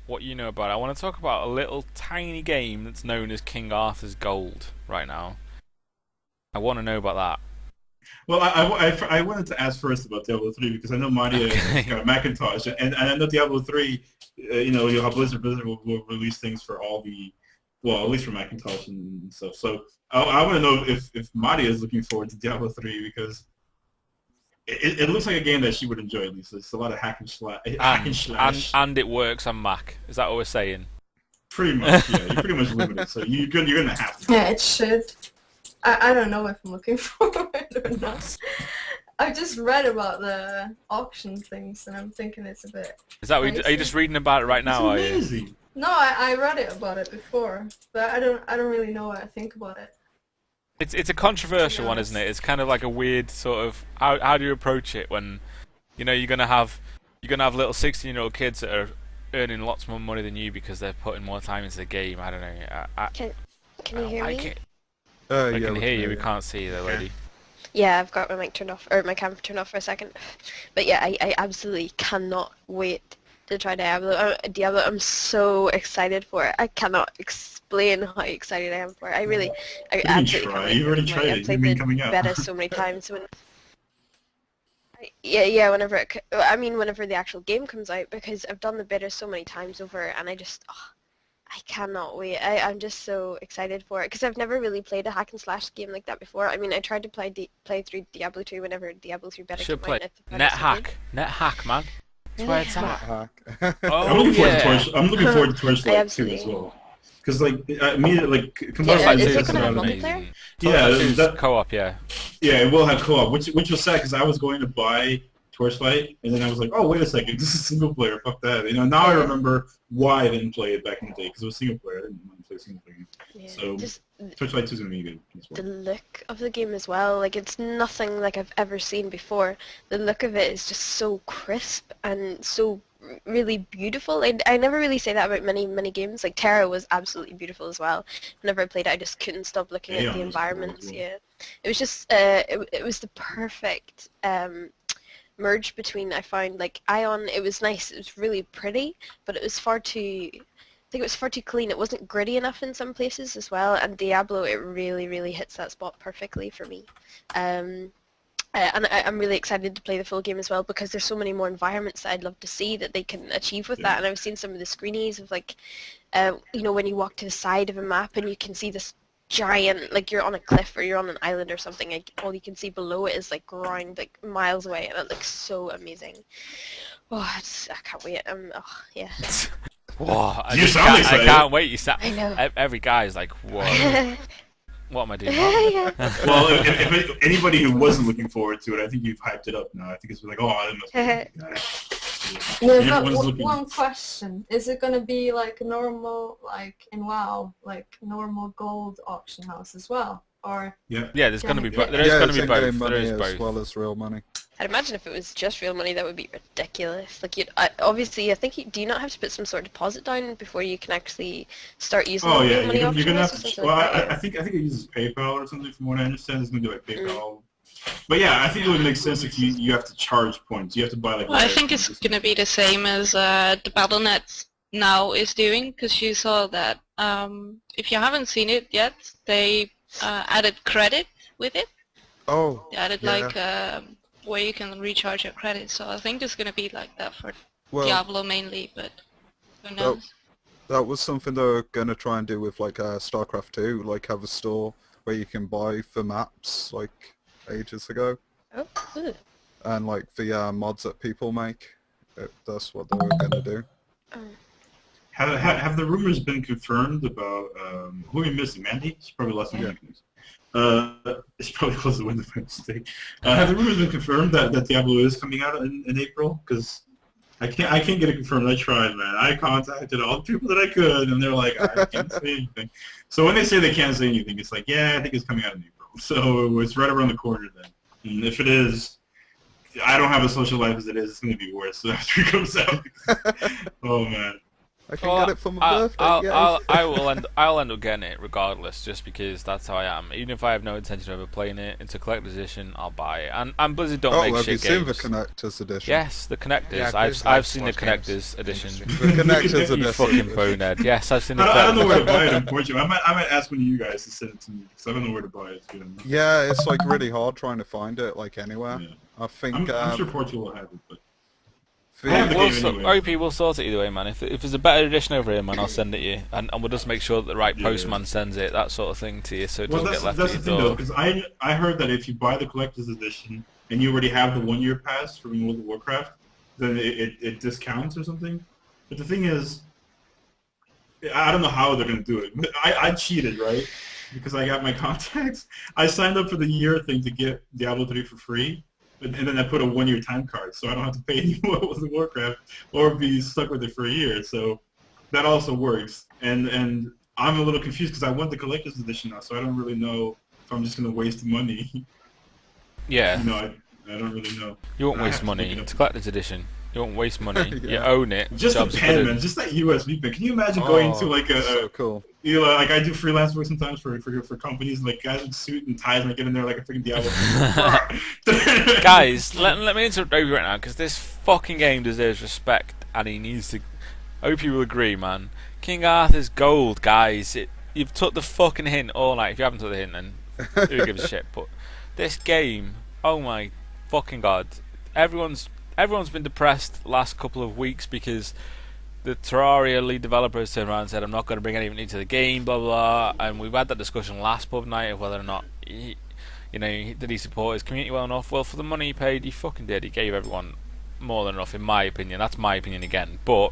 what you know about it. I wanna talk about a little tiny game that's known as King Arthur's Gold right now. I wanna know about that. Well, I wanted to ask first about Diablo 3 because I know Maria got a Macintosh, and I know Diablo 3, you'll have Blizzard will release things for all the, well, at least for Macintosh and stuff. So I want to know if Maria is looking forward to Diablo 3 because it looks like a game that she would enjoy at least. It's a lot of hack and slash. And it works on Mac. Is that what we're saying? Pretty much, yeah. You're pretty much limited, so you're gonna have to. Yeah, it should. I don't know if I'm looking forward or not. I just read about the auction things, and I'm thinking it's a bit. Is that what are you just reading about it right now? Are you? No, I read it about it before, but I don't really know what I think about it. It's a controversial one, isn't it? It's kind of like a weird sort of how do you approach it when you're gonna have little 16-year-old kids that are earning lots more money than you because they're putting more time into the game. I don't know. Can you hear me? I can hear you. We can't see you though, lady. Yeah, I've got my mic turned off, or my camera turned off for a second. But yeah, I absolutely cannot wait to try Diablo. I'm so excited for it. I cannot explain how excited I am for it. I absolutely can't wait. You've already tried it. You've been coming out. Beta so many times. Whenever the actual game comes out, because I've done the beta so many times over, and I cannot wait. I'm just so excited for it because I've never really played a hack and slash game like that before. I mean, I tried to play through Diablo 2 whenever Diablo 3 beta came out. NetHack, man. That's where it's at. I'm looking forward to Torchlight 2 as well. Because is it gonna have multiplayer? Yeah, co-op. Yeah. Yeah, it will have co-op, which was sad because I was going to buy Torchlight, and then I was like, oh, wait a second, this is single player, fuck that. Now I remember why I didn't play it back in the day, because it was single player, I didn't want to play single player. Yeah. So, Torchlight 2 is going to be good as well. The look of the game as well, like, it's nothing like I've ever seen before. The look of it is just so crisp and so really beautiful. I never really say that about many games. Like, Tera was absolutely beautiful as well. Whenever I played it, I just couldn't stop looking at the environments. Cool. Yeah, it was just, it was the perfect merge between, I found, like, Ion, it was nice, it was really pretty, but it was far too clean. It wasn't gritty enough in some places as well, and Diablo, it really hits that spot perfectly for me. And I'm really excited to play the full game as well because there's so many more environments that I'd love to see that they can achieve with that, and I've seen some of the screenies of, like, when you walk to the side of a map and you can see this giant, like you're on a cliff or you're on an island or something, like all you can see below it is like ground like miles away, and it looks so amazing. Oh, I can't wait. Oh, yeah. Whoa, You sound excited. I can't wait. You sound. I know. Every guy's like, whoa. What am I doing? Yeah. Well, if anybody who wasn't looking forward to it, I think you've hyped it up now. I think it's like, oh, I don't know. No, And but everyone's looking. one question. Is it going to be like a normal, like in WoW, like normal gold auction house as well? Or Yeah. Yeah, there's going to be Yeah. there is going to it's be both. in-game There money is as both. well as real money. I'd imagine if it was just real money, that would be ridiculous. Like, obviously, I think do you not have to put some sort of deposit down before you can actually start using Oh the yeah, real money you're auction gonna house have or to. something Well, like that? I think it uses PayPal or something. From what I understand, it's gonna do like PayPal. But yeah, I think it would make sense if you have to charge points. You have to buy like. Well, I think it's going to be the same as the Battle.net now is doing, because you saw that if you haven't seen it yet, they added credit with it. Oh, They added yeah. like where you can recharge your credit. So I think it's going to be like that for well, Diablo mainly, but who knows? that was something they were going to try and do with like StarCraft 2, like have a store where you can buy for maps, like ages ago, Oh, good. and like the mods that people make. That's what they were going to do. Have the rumors been confirmed about who are you missing? Mandy? It's probably less than Yeah. weakness. It's probably close to win the mistake. Have the rumors been confirmed that Diablo is coming out in April? Because I can't get it confirmed. I tried, man. I contacted all the people that I could, and they're like, I can't say anything. So when they say they can't say anything, it's like, yeah, I think it's coming out in April. So it's right around the corner then. And if it is, I don't have a social life as it is. It's going to be worse after it comes out. Oh man. I can get it for my birthday. I'll end up getting it regardless, just because that's how I am. Even if I have no intention of ever playing it, it's a collector's edition. I'll buy it. And Blizzard don't make have you shit seen games. the Connector's edition? Yes, the connectors. Yeah, I've seen the Xbox games. connectors edition. The Connector's You edition. fucking bonehead. Yes, I've seen the I don't know where to buy it, connectors. unfortunately. I might ask one of you guys to send it to me, because I don't know where to buy it. You know? Yeah, it's like really hard trying to find it like anywhere. Yeah. I think I'm sure Portugal will have it, but the- I have the game anyway. OP, we'll sort it either way, man. If there's a better edition over here, man, I'll send it you, and we'll just make sure that the right Yeah. postman sends it, that sort of thing to you, so it well, doesn't that's get the left thing at though, your door. because I heard that if you buy the collector's edition and you already have the 1-year pass from World of Warcraft, then it discounts or something. But the thing is, I don't know how they're gonna do it. But I cheated, right? Because I got my contacts. I signed up for the year thing to get Diablo 3 for free. And then I put a 1-year time card, so I don't have to pay any more with Warcraft or be stuck with it for a year. So that also works. And I'm a little confused because I want the collector's edition now, so I don't really know if I'm just going to waste money. Yeah, You know, I don't really know. you won't I waste have to money. pick it up. It's a collector's edition. You won't waste money. You Yeah. own it. Just a Job's pen, good. man. Just that USB pen. Can you imagine going to like so cool. you know, like I do freelance work sometimes for companies, like guys with suit and ties, and I get in there like a freaking Diablo. Guys, let me interrupt OP right now, because this fucking game deserves respect, and he needs to... OP will agree, man. King Arthur's gold, guys. You've took the fucking hint all night. If you haven't took the hint, then who gives a shit? But this game, oh my fucking god. Everyone's been depressed the last couple of weeks because the Terraria lead developers turned around and said, I'm not going to bring anything into the game, blah, blah, blah. And we've had that discussion last pub night of whether or not, did he support his community well enough? Well, for the money he paid, he fucking did. He gave everyone more than enough, in my opinion. That's my opinion again. But,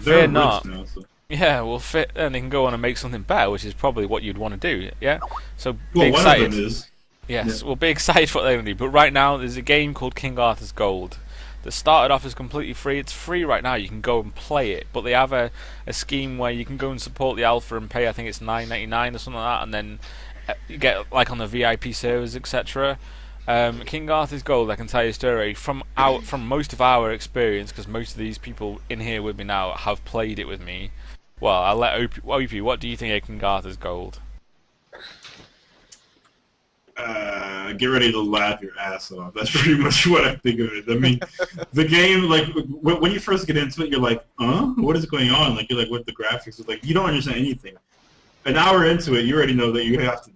They're fear rich not. now, so. Yeah, well, and they can go on and make something better, which is probably what you'd want to do, yeah? So, be Well, one excited. of them is. Yes, we'll be excited for what they're going to do. But right now, there's a game called King Arthur's Gold that started off as completely free. It's free right now. You can go and play it. But they have a scheme where you can go and support the alpha and pay, I think it's $9.99 or something like that, and then you get like on the VIP servers, etc. King Arthur's Gold, I can tell you a story from most of our experience, because most of these people in here with me now have played it with me. Well, I'll let OP, what do you think of King Arthur's Gold? Get ready to laugh your ass off. That's pretty much what I think of it. I mean, the game, like, when you first get into it, you're like, what is going on? Like, you're like, what the graphics is like. You don't understand anything. An hour into it, you already know that you have to,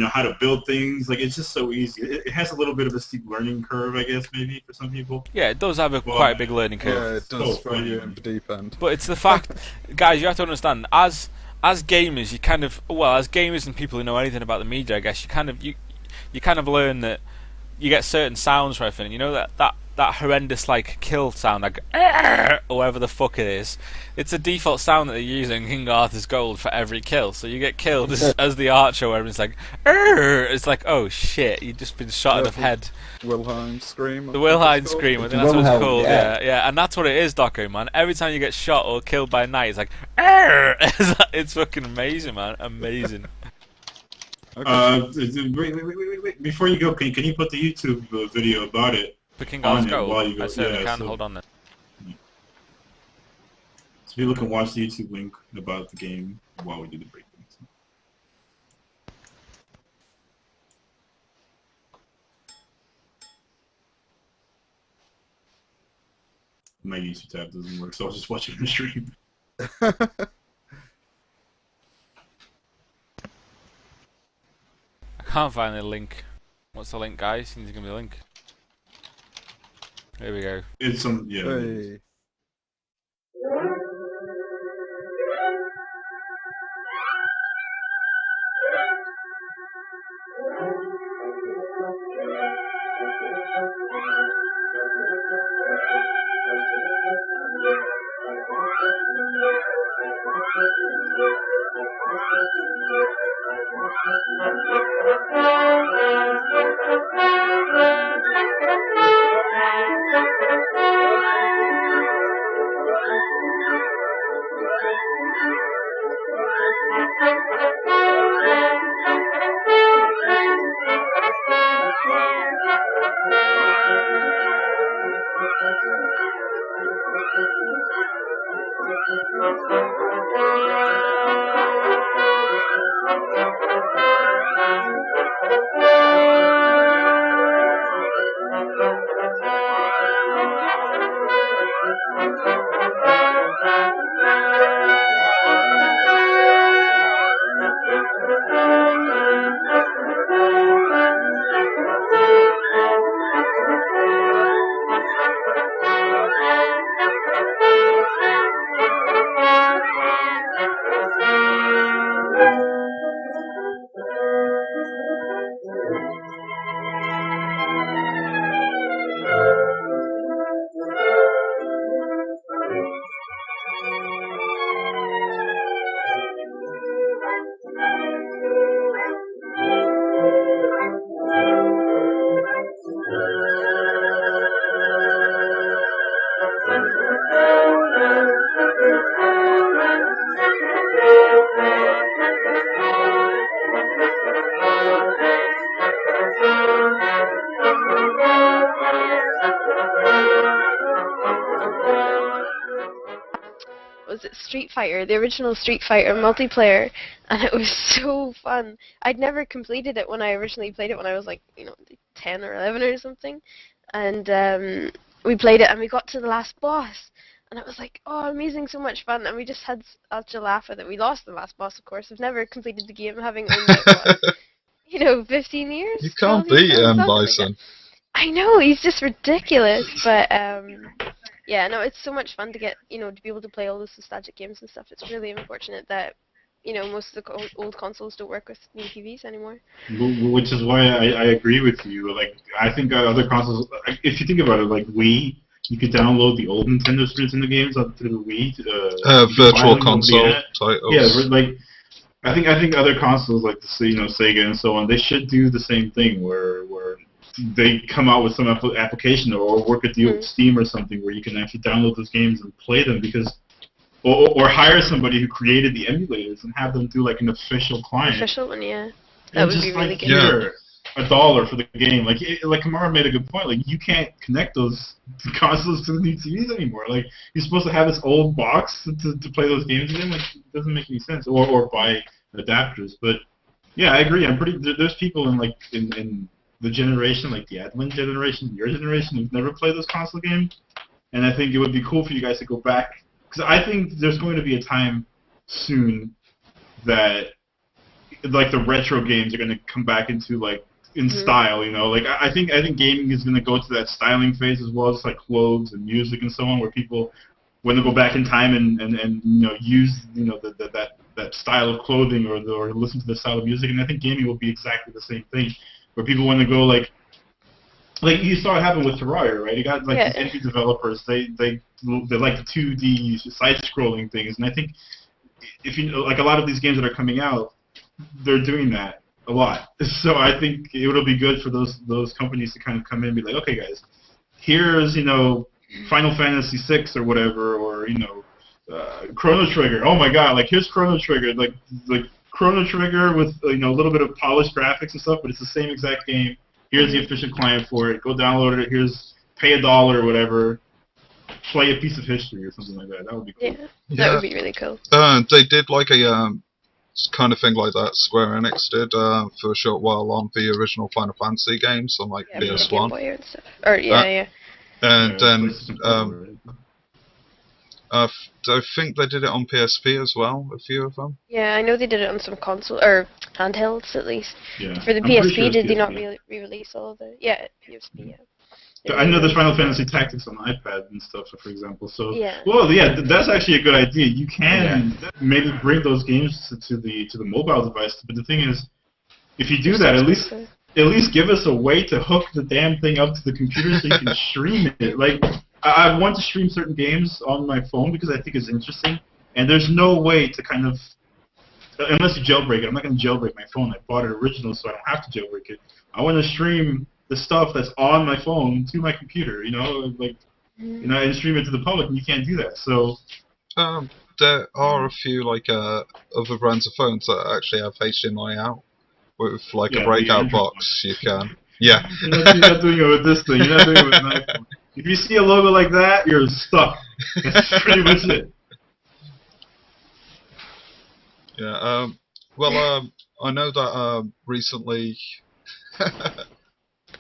how to build things. Like, it's just so easy. It has a little bit of a steep learning curve, I guess, maybe, for some people. Yeah, it does have quite a big learning curve. Yeah, it does So throw you funny. in the deep end. But it's the fact, guys, you have to understand, as as gamers, you kind of, well, as gamers and people who know anything about the media, I guess you kind of learn that you get certain sounds for everything. You know that horrendous like kill sound, like or whatever the fuck it is. It's a default sound that they use in King Arthur's Gold for every kill. So you get killed as the archer, where it's like, it's like, oh shit, you've just been shot in the head. Wilhelm scream. The Wilhelm scream, I think that's what it's Wilhelm, called. yeah. Yeah, and that's what it is, Doco, man. Every time you get shot or killed by a knight, it's like, it's fucking amazing, man, amazing. Wait. Before you go, can you put the YouTube video about it? For King Arthur's While Gold, you go? I certainly Yeah, can. Hold on then. So people can watch the YouTube link about the game while we do the breakdown. My YouTube tab doesn't work, so I was just watching the stream. I can't find the link. What's the link, guys? You need to give me the link. Here we go. It's some, yeah. Hey. Was it Street Fighter, the original Street Fighter multiplayer, and it was so fun. I'd never completed it when I originally played it when I was like, 10 or 11 or something, and we played it and we got to the last boss, and it was like, oh, amazing, so much fun, and we just had such a laugh with it. We lost the last boss, of course. I've never completed the game, having owned it, 15 years? You can't 12 beat years, him, something like Bison. that. I know, he's just ridiculous, but yeah, no, it's so much fun to get, to be able to play all those nostalgic games and stuff. It's really unfortunate that, most of the old consoles don't work with new TVs anymore. Which is why I agree with you. Like, I think other consoles, if you think about it, like Wii, you could download the old Nintendo games onto the Wii. Virtual console titles. Yeah, like, I think other consoles like Sega and so on, they should do the same thing where they come out with some application or work a deal with Steam or something where you can actually download those games and play them, because or hire somebody who created the emulators and have them do like an official client. Official one, yeah. That would be really good. Here, $1 for the game. Like Kamara made a good point. Like, you can't connect those consoles to the new TVs anymore. Like, you're supposed to have this old box to play those games in. Like, it doesn't make any sense. Or buy adapters. But yeah, I agree. There's people in the generation, like the admin generation, your generation, who've never played those console games, and I think it would be cool for you guys to go back, because I think there's going to be a time soon that like the retro games are going to come back into in style, Like, I think gaming is going to go to that styling phase as well, just like clothes and music and so on, where people, when they go back in time and use that that style of clothing or listen to the style of music, and I think gaming will be exactly the same thing, where people want to go like you saw it happen with Terraria, right? You got like these indie developers, they like the 2D side-scrolling things, and I think if you like a lot of these games that are coming out, they're doing that a lot. So I think it'll be good for those companies to kind of come in and be like, okay, guys, here's Final Fantasy VI or whatever, or Chrono Trigger. Oh my God, like here's Chrono Trigger, like Chrono Trigger with a little bit of polished graphics and stuff, but it's the same exact game. Here's the official client for it. Go download it. Here's pay $1 or whatever. Play a piece of history or something like that. That would be cool. Yeah, that would be really cool. They did like a kind of thing like that. Square Enix did for a short while on the original Final Fantasy games on like PS1. Game Boy and stuff. Or and then I think they did it on PSP as well. A few of them. Yeah, I know they did it on some console or handhelds at least. Yeah. For the PSP, did they not re-release all of the? Yeah, PSP. Yeah. I know there's Final Fantasy Tactics on iPad and stuff, for example. So, that's actually a good idea. You can maybe bring those games to the mobile device. But the thing is, if you do that, at least give us a way to hook the damn thing up to the computer so you can stream it. Like, I want to stream certain games on my phone because I think it's interesting, and there's no way to kind of, unless you jailbreak it. I'm not going to jailbreak my phone. I bought it original, so I don't have to jailbreak it. I want to stream the stuff that's on my phone to my computer, and stream it to the public, and you can't do that. So there are a few other brands of phones that actually have HDMI out with a breakout box. You can. Yeah. You're not doing it with this thing. You're not doing it with an iPhone. If you see a logo like that, you're stuck. That's pretty much it. Yeah. Well, I know that recently.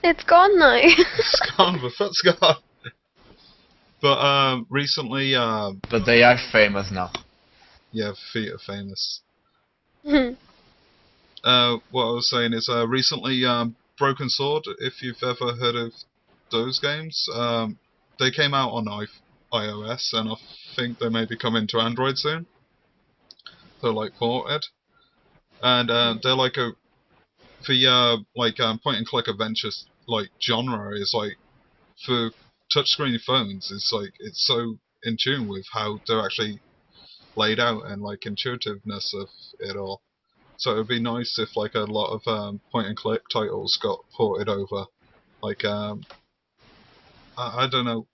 It's gone now. It's gone. The foot's gone. But recently. But they are famous now. Yeah, feet are famous. What I was saying is recently Broken Sword, if you've ever heard of those games, they came out on iOS, and I think they may be coming to Android soon. They're ported, and they're point and click adventures genre is for touchscreen phones. It's it's so in tune with how they're actually laid out and intuitiveness of it all. So it would be nice if a lot of point and click titles got ported over, I don't know,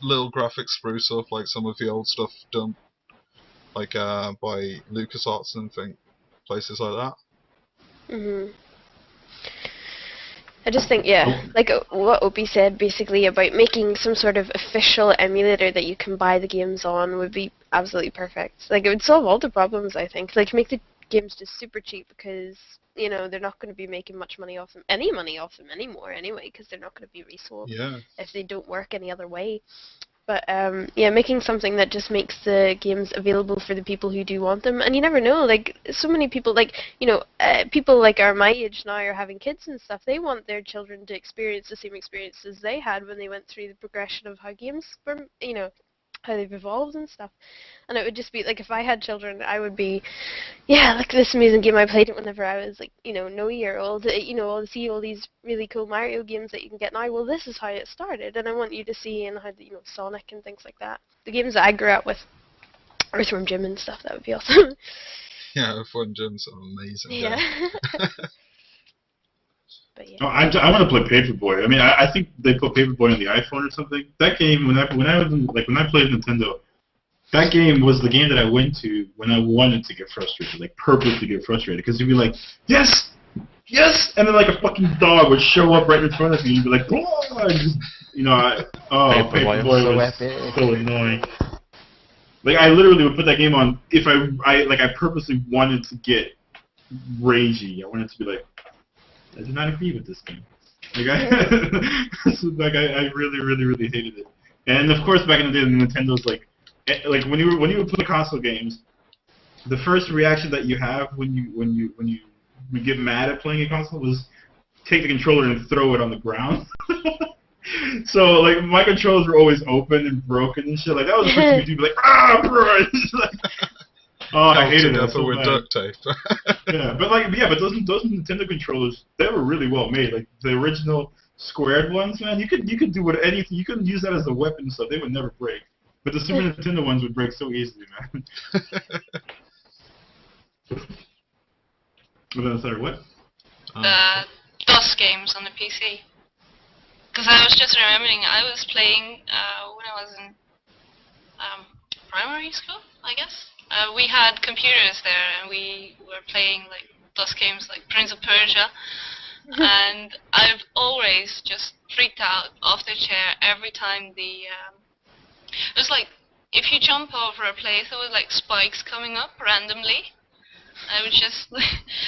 little graphic spruce up some of the old stuff done by LucasArts and places like that. I just think, what Opie said basically about making some sort of official emulator that you can buy the games on would be absolutely perfect. It would solve all the problems, I think. Make the games just super cheap because, they're not going to be making much money off them, any money off them anymore anyway, because they're not going to be resold if they don't work any other way. But, making something that just makes the games available for the people who do want them. And you never know, so many people, people my age now are having kids and stuff. They want their children to experience the same experiences they had when they went through the progression of how games were, how they've evolved and stuff. And it would just be, if I had children, I would be, this amazing game, I played it whenever I was, no year old, I'll see all these really cool Mario games that you can get now. Well, this is how it started, and I want you to see, and how, Sonic and things like that. The games that I grew up with, Earthworm Jim and stuff, that would be awesome. Yeah, Earthworm Jim's an amazing game. Yeah. But yeah. I want to play Paperboy. I mean, I think they put Paperboy on the iPhone or something. That game, when I played Nintendo, that game was the game that I went to when I wanted to get frustrated, purposely get frustrated, because you'd be like, yes, and then a fucking dog would show up right in front of you, and you'd be like, oh, and just, Paperboy was so annoying. I literally would put that game on if I purposely wanted to get ragey. I wanted to be like, I do not agree with this game. I really, really, really hated it. And of course, back in the day, Nintendo's when you would play console games, the first reaction that you have when you get mad at playing a console was take the controller and throw it on the ground. So my controllers were always open and broken and shit. That was the first thing you do, be like, ah, bro. Oh, I held hated that together so with bad. duct tape. But those Nintendo controllers, they were really well made. Like the original squared ones, man. You could do anything. You could use that as a weapon, so they would never break. But the Super Nintendo ones would break so easily, man. Sorry, what? The DOS games on the PC. Because I was just remembering, I was playing when I was in primary school, I guess. We had computers there, and we were playing like DOS games like Prince of Persia. And I've always just freaked out off the chair every time it was like, if you jump over a place, there was like spikes coming up randomly. I would just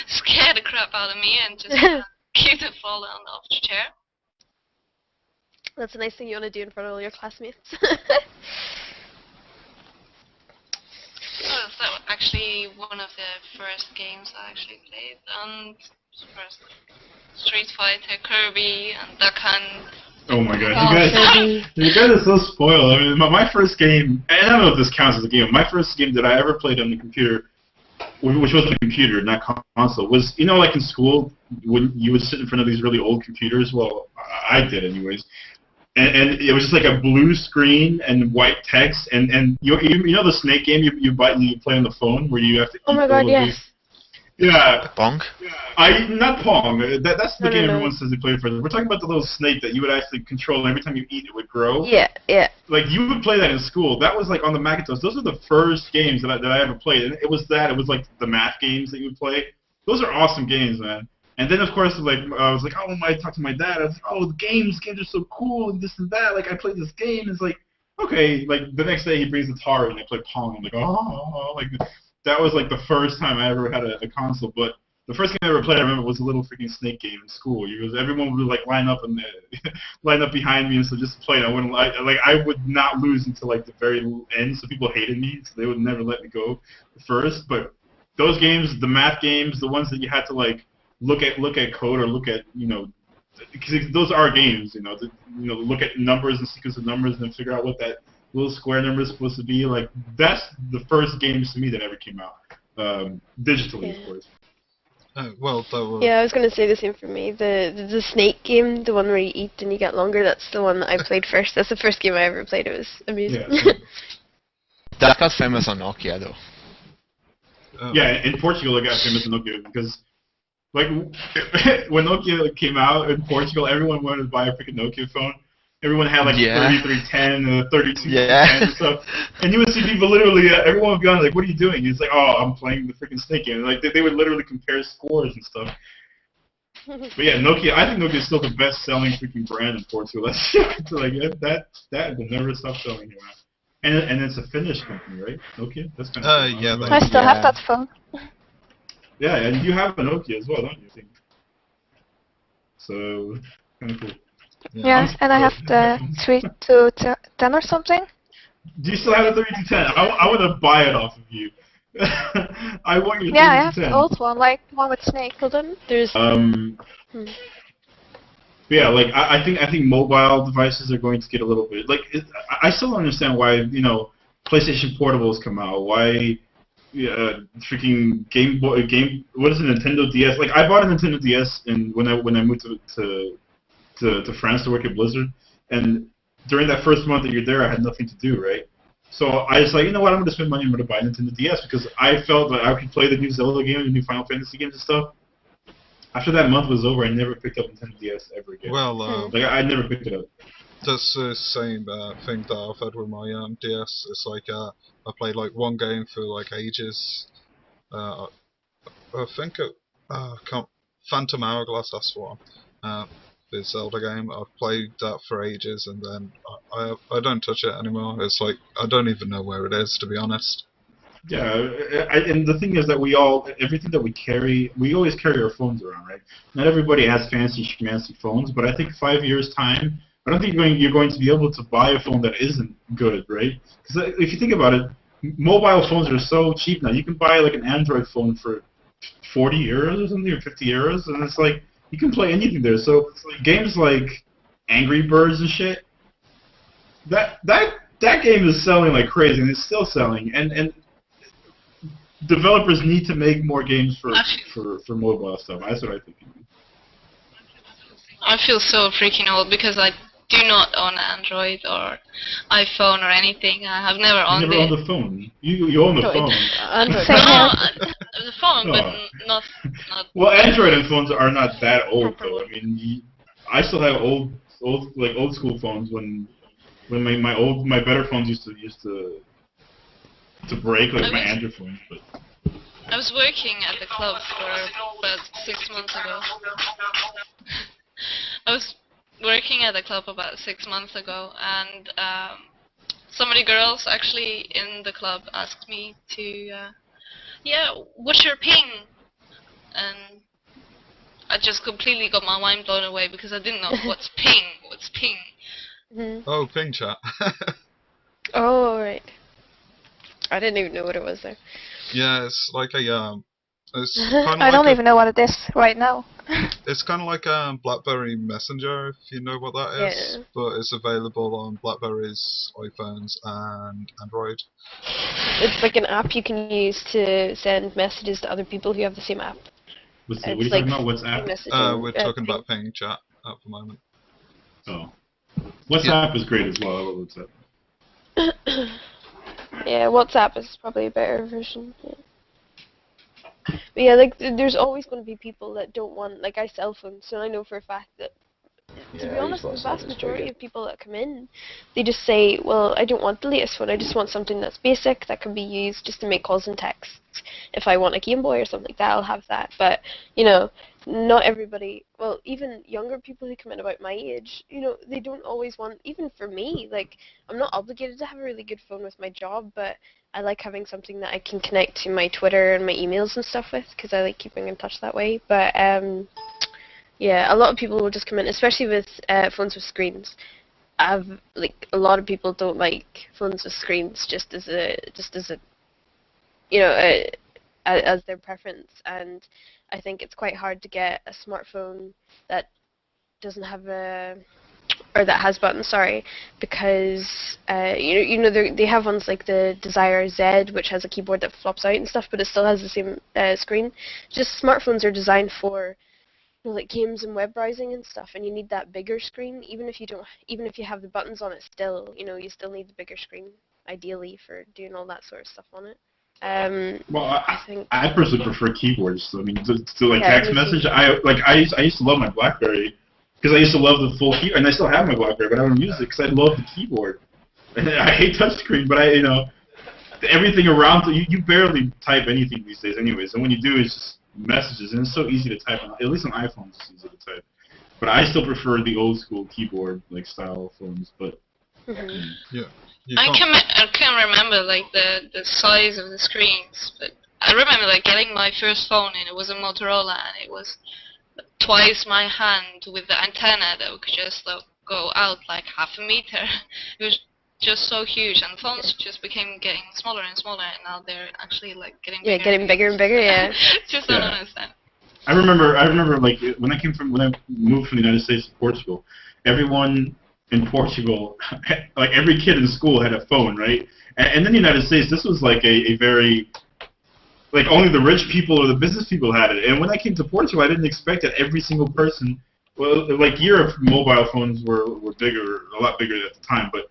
scare the crap out of me and just keep it fall down off the chair. That's a nice thing you want to do in front of all your classmates. That was actually one of the first games I actually played. And first Street Fighter, Kirby, and Duck Hunt. Oh my god, you guys are so spoiled. I mean, my first game, and I don't know if this counts as a game, my first game that I ever played on the computer, which was a computer, not console, was, you know, like in school, when you would sit in front of these really old computers, well, I did anyways, and it was just like a blue screen and white text, and you know the snake game you play on the phone, where you have to Oh my god, yes. Yeah. Pong? Not Pong. That's the game No. everyone says they play for. We're talking about the little snake that you would actually control, and every time you eat it would grow. Yeah. Like, you would play that in school. That was like on the Macintosh. Those are the first games that I ever played. And it was like the math games that you would play. Those are awesome games, man. And then, of course, like, I was like, oh, I talked to my dad. I was like, oh, the games are so cool, and this and that. Like, I played this game. It's like, okay. Like, the next day he brings Atari, and I play Pong. I'm like, oh, like, that was like the first time I ever had a console. But the first game I ever played, I remember, was a little freaking snake game in school. Everyone would like line up behind me, and so just to play it, I would not lose until like the very end. So people hated me, so they would never let me go first. But those games, the math games, the ones that you had to like look at code or look at, you know, because those are games, you know, look at numbers and sequence of numbers and then figure out what that little square number is supposed to be. Like, that's the first games to me that ever came out, digitally, of course. Yeah, I was going to say the same for me. The snake game, the one where you eat and you get longer, that's the one that I played first. That's the first game I ever played. It was amazing. Yeah. That got famous on Nokia, though. Yeah, in Portugal it got famous on Nokia because, like, when Nokia came out in Portugal, everyone wanted to buy a freaking Nokia phone. Everyone had like 3310, 3210 and stuff. And you would see people literally, everyone would be on like, what are you doing? He's like, oh, I'm playing the freaking snake game. Like, they would literally compare scores and stuff. But yeah, Nokia, I think Nokia is still the best selling freaking brand in Portugal. That's like, that will never stop selling here. And it's a Finnish company, right? Nokia? That's kind of cool. Yeah. I still have that phone. Yeah, and you have a Nokia as well, don't you? I think. So, kind of cool. Yeah, and I have the 3210 or something. Do you still have the 3210? I want to buy it off of you. I want your 3210. Yeah, I have the old one, like one with Snake. Hold on, there's... Yeah, like, I think mobile devices are going to get a little bit... Like, I still don't understand why, you know, PlayStation Portables come out, why... freaking what is it, Nintendo DS? Like, I bought a Nintendo DS when I moved to France to work at Blizzard, and during that first month that you're there, I had nothing to do, right? So I was like, you know what, I'm going to spend money, I'm going to buy a Nintendo DS, because I felt that I could play the new Zelda game, the new Final Fantasy games and stuff. After that month was over, I never picked up Nintendo DS ever again. Well, like, I never picked it up. That's the same thing that I've had with my DS. It's like, I played like one game for like ages. I think Phantom Hourglass, that's the one. The Zelda game. I've played that for ages, and then I don't touch it anymore. It's like, I don't even know where it is, to be honest. Yeah, and the thing is that everything that we carry, we always carry our phones around, right? Not everybody has fancy schmancy phones, but I think 5 years' time, I don't think you're going to be able to buy a phone that isn't good, right? Because if you think about it, mobile phones are so cheap now. You can buy like an Android phone for 40 euros or something, or 50 euros, and it's like, you can play anything there. So games like Angry Birds and shit, that game is selling like crazy, and it's still selling. And developers need to make more games for mobile stuff. That's what I think. I feel so freaking old because I do not own Android or iPhone or anything. I have never owned it. You never owned the phone. You own the phone. Android. The phone, but not. Well, Android and phones are not that old though. I mean, I still have old school phones when my better phones used to break, like my Android phones. But I was working at the club for about 6 months ago. I was working at the club about 6 months ago, and some of the girls actually in the club asked me to, yeah, what's your ping? And I just completely got my mind blown away because I didn't know what's ping. What's ping? Mm-hmm. Oh, ping chat. Oh, right. I didn't even know what it was there. Yeah, it's like a it's kind of I don't even know what it is right now. It's kind of like BlackBerry Messenger, if you know what that is. Yeah. But it's available on Blackberries, iPhones, and Android. It's like an app you can use to send messages to other people who have the same app. What are you talking about? WhatsApp? We're talking about ping chat at the moment. Oh. WhatsApp is great as well. I love WhatsApp. Yeah, WhatsApp is probably a better version. Yeah. But yeah, like there's always going to be people that don't want, like I cell phones, so I know for a fact that, to be honest, the vast majority of people that come in, they just say, well, I don't want the latest phone, I just want something that's basic, that can be used just to make calls and texts. If I want a Game Boy or something like that, I'll have that. But, you know, not everybody, well, even younger people who come in about my age, you know, they don't always want, even for me, like, I'm not obligated to have a really good phone with my job, but I like having something that I can connect to my Twitter and my emails and stuff with, because I like keeping in touch that way. But, yeah, a lot of people will just come in, especially with phones with screens. Like, a lot of people don't like phones with screens just as a, you know, as their preference, and I think it's quite hard to get a smartphone that doesn't have or that has buttons, sorry, because you know they have ones like the Desire Z, which has a keyboard that flops out and stuff, but it still has the same screen. Just smartphones are designed for, you know, like games and web browsing and stuff, and you need that bigger screen. Even if you have the buttons on it, still, you know, you still need the bigger screen, ideally, for doing all that sort of stuff on it. Well, I personally prefer keyboards. So, I mean, to like text message, I used to love my BlackBerry because I used to love the full key, and I still have my BlackBerry, but I don't use it because I love the keyboard. And I hate touchscreen, but you know, everything around you barely type anything these days, anyways. And when you do, it's just messages, and it's so easy to type. At least on iPhones, it's easy to type. But I still prefer the old school keyboard like style phones. But yeah. I can remember like the size of the screens, but I remember like getting my first phone and it was a Motorola and it was twice my hand with the antenna that could just go out like half a meter. It was just so huge, and phones just became getting smaller and smaller, and now they're actually like getting bigger. Yeah, getting bigger and bigger. Yeah. Just don't understand. I remember like when I moved from the United States to Portugal, everyone in Portugal, like every kid in school had a phone, right? And in the United States, this was like a very, like only the rich people or the business people had it. And when I came to Portugal, I didn't expect that every single person, well, like Europe, mobile phones were bigger, a lot bigger at the time, but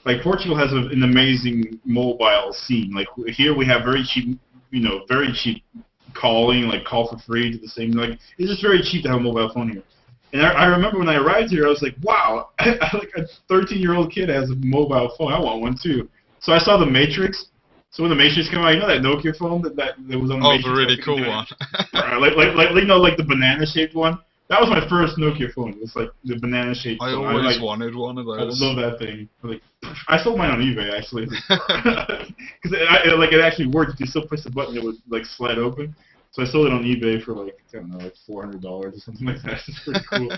like Portugal has an amazing mobile scene. Like here we have very cheap, very cheap calling, like call for free to the same, like it's just very cheap to have a mobile phone here. And I remember when I arrived here, I was like, wow, like a 13-year-old kid has a mobile phone. I want one too. So I saw the Matrix. So when the Matrix came out, you know that Nokia phone that was on the Matrix? Oh, the really cool one. like the banana-shaped one. That was my first Nokia phone. It was like the banana-shaped phone. I always wanted one of those. I love that thing. I sold mine on eBay actually, because it actually worked. You still push the button, it would like slide open. So I sold it on eBay for like, I don't know, like $400 or something like that. It's pretty cool.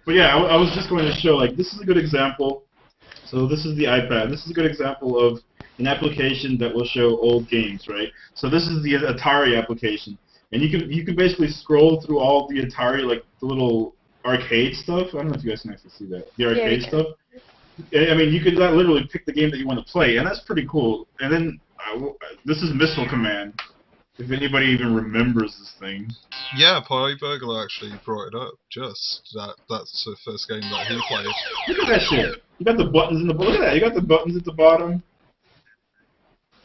But yeah, I was just going to show, like, this is a good example. So this is the iPad. This is a good example of an application that will show old games, right? So this is the Atari application. And you can basically scroll through all the Atari, like the little arcade stuff. I don't know if you guys can actually see that. The arcade stuff. I mean, you could literally pick the game that you want to play, and that's pretty cool. And then this is Missile Command. if anybody even remembers this thing. Yeah, Pie Burglar actually brought it up. Just that's the first game that he played. Look at that shit. You got the buttons in the look at that. You got the buttons at the bottom.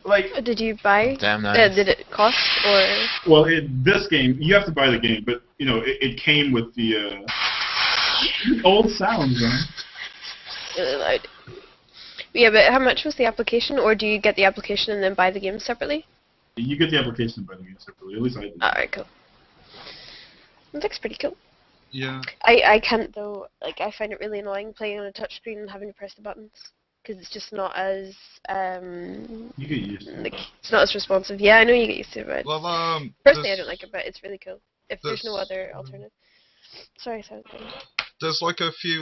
Like, Did you buy? Damn nice. Did it cost or? well, this game you have to buy the game, but you know it came with the old sounds, man. Really loud. Yeah, but how much was the application, or do you get the application and then buy the game separately? You get the application by the game separately. At least I did. Alright, cool. It looks pretty cool. Yeah. I can't though. Like, I find it really annoying playing on a touchscreen and having to press the buttons because it's just not as You get used to it. like it's not as responsive. Yeah, I know you get used to it, but Well, personally I don't like it. But it's really cool. If there's no there's- other alternative. Sorry, silent. there's like a few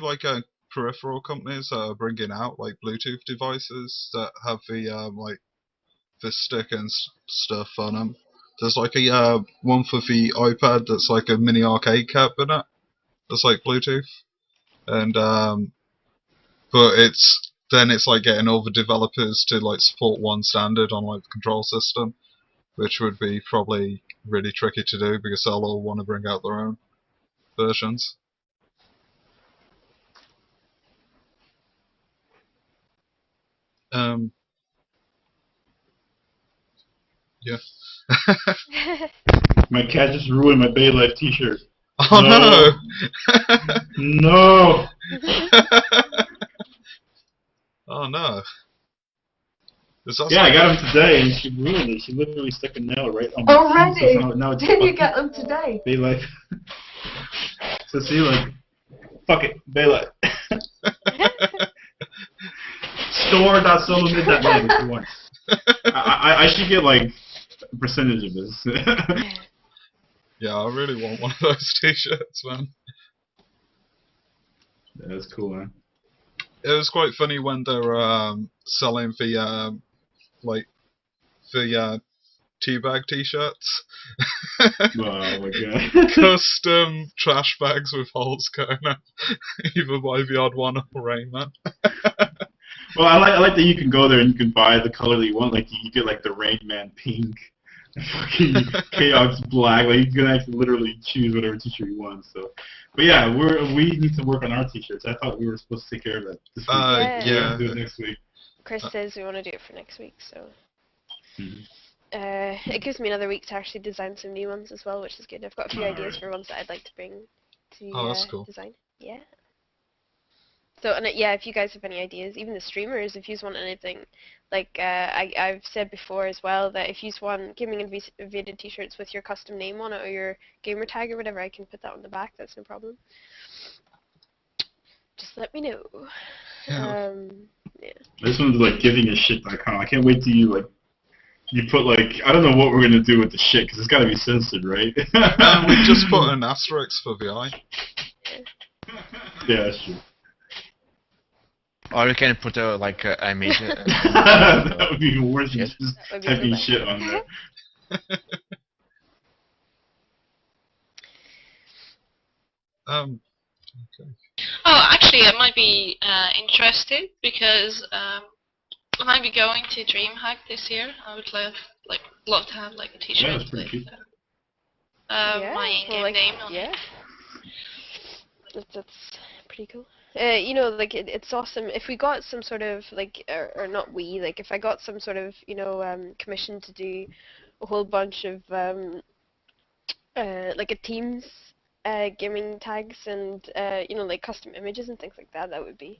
peripheral companies that are bringing out like Bluetooth devices that have the like the stick and stuff on them. There's like a one for the iPad that's like a mini arcade cabinet that's like Bluetooth, and but it's like getting all the developers to like support one standard on like the control system, which would be probably really tricky to do because they'll all want to bring out their own versions. Yeah. My cat just ruined my Bay Life T-shirt. Oh no! No. Oh no! Is that Yeah, I got them today, and she ruined it. She literally stuck a nail right on my Already? teeth, so now it's Did you fucking get them today? Bay Life. So see, like, fuck it, Bay Life. Store.solomid.net if you want. I should get like a percentage of this. Yeah, I really want one of those T-shirts, man. Yeah, that's cool, man. It was quite funny when they were selling the like the teabag T-shirts. Oh my god. Custom trash bags with holes going up, either by the odd one or Rain Man. Well, I like that you can go there and you can buy the color that you want. Like you get like the Rain Man pink, fucking Chaos black. Like you can actually literally choose whatever T-shirt you want. So, but yeah, we need to work on our T-shirts. I thought we were supposed to take care of that this week. Yeah. Do it next week. Chris says we want to do it for next week, so Mhm. it gives me another week to actually design some new ones as well, which is good. I've got a few ideas for ones that I'd like to bring to Oh, that's cool. design. Yeah. So, and yeah, if you guys have any ideas, even the streamers, if you want anything, like I've said before as well, that if you want GamingInvaded t-shirts with your custom name on it or your gamer tag or whatever, I can put that on the back. That's no problem. Just let me know. Yeah. Yeah. This one's like givingashit.com. I can't wait till you put like I don't know what we're gonna do with the shit because it's gotta be censored, right? We just put an asterisk for the I. Yeah, that's true. Or we can put like a image. That would be even worse than Shit. just That would be typing so bad. shit on there. Okay. Oh, actually, I might be interested because I might be going to DreamHack this year. I would love to have like a T-shirt Yeah, that's pretty with cute. Yeah, my in-game well, like, name on yeah. it. That's pretty cool. You know, like it's awesome if we got some sort of like, or not we, like if I got some sort of, you know, commission to do a whole bunch of like a team's gaming tags and you know, like custom images and things like that. That would be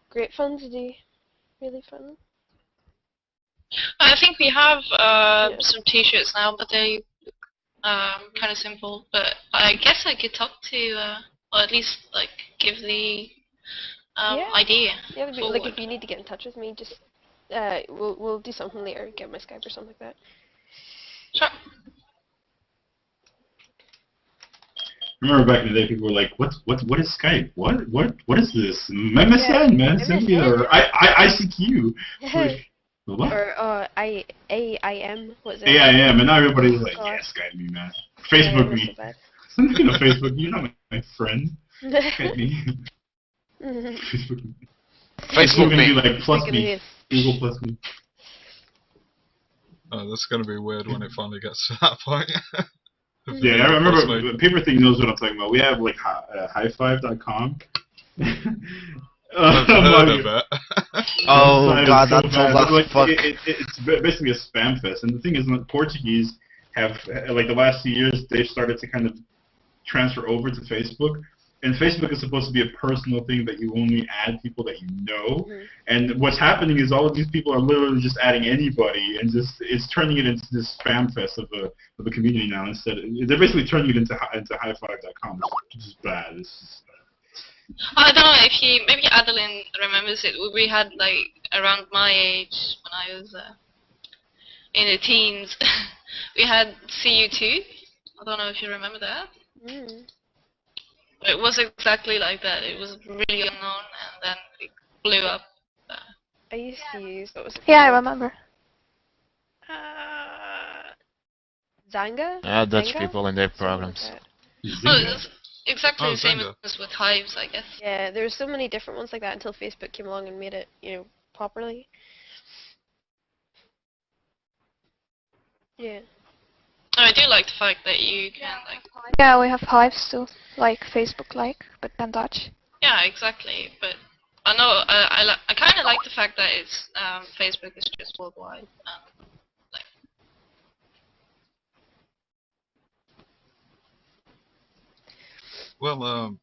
great fun to do. Really fun. I think we have Yeah. some T-shirts now, but they kind of simple. But I guess I could talk to, or at least like give the Yeah. idea. Yeah, that'd be, like forward. if you need to get in touch with me, just we'll do something later. Get my Skype or something like that. Sure. Remember back in the day, people were like, "What is Skype? What is this? MSN, man, send me or ICQ." Like, what? Or AIM, what's it? AIM, and now everybody's like, God. "Yeah, Skype me, man. Facebook Yeah, me." so bad. You know, Facebook, you're not my friend. Skype me. Facebook me. Facebook You're gonna be me. like plus Speaking of me. this, Google plus me. Oh, that's going to be weird when it finally gets to that point. Yeah, I remember Paper Thing knows what I'm talking about. We have like highfive.com. I've heard of it. Oh god, so that sounds like fuck. It's basically a spam fest, and the thing is, the Portuguese have like the last few years they've started to kind of transfer over to Facebook, and Facebook is supposed to be a personal thing that you only add people that you know. And what's happening is all of these people are literally just adding anybody, and just it's turning it into this spam fest of a community now. Instead, they're basically turning it into highfive.com, which is bad. It's just, I don't know if maybe Adeline remembers it. We had like around my age when I was in the teens, we had CU2. I don't know if you remember that. It was exactly like that. It was really unknown, and then it blew up. I used to use what was it? Yeah, I remember. Zanga? Yeah, Dutch Zanga? people in their programs. Oh, it's exactly the same Zanga. as with Hives, I guess. Yeah, there were so many different ones like that until Facebook came along and made it, properly. Yeah. Oh, I do like the fact that you can like. Yeah, we have Hives too, like Facebook-like, but then Dutch. Yeah, exactly. But I know I kind of like the fact that it's Facebook is just worldwide. Like. Well,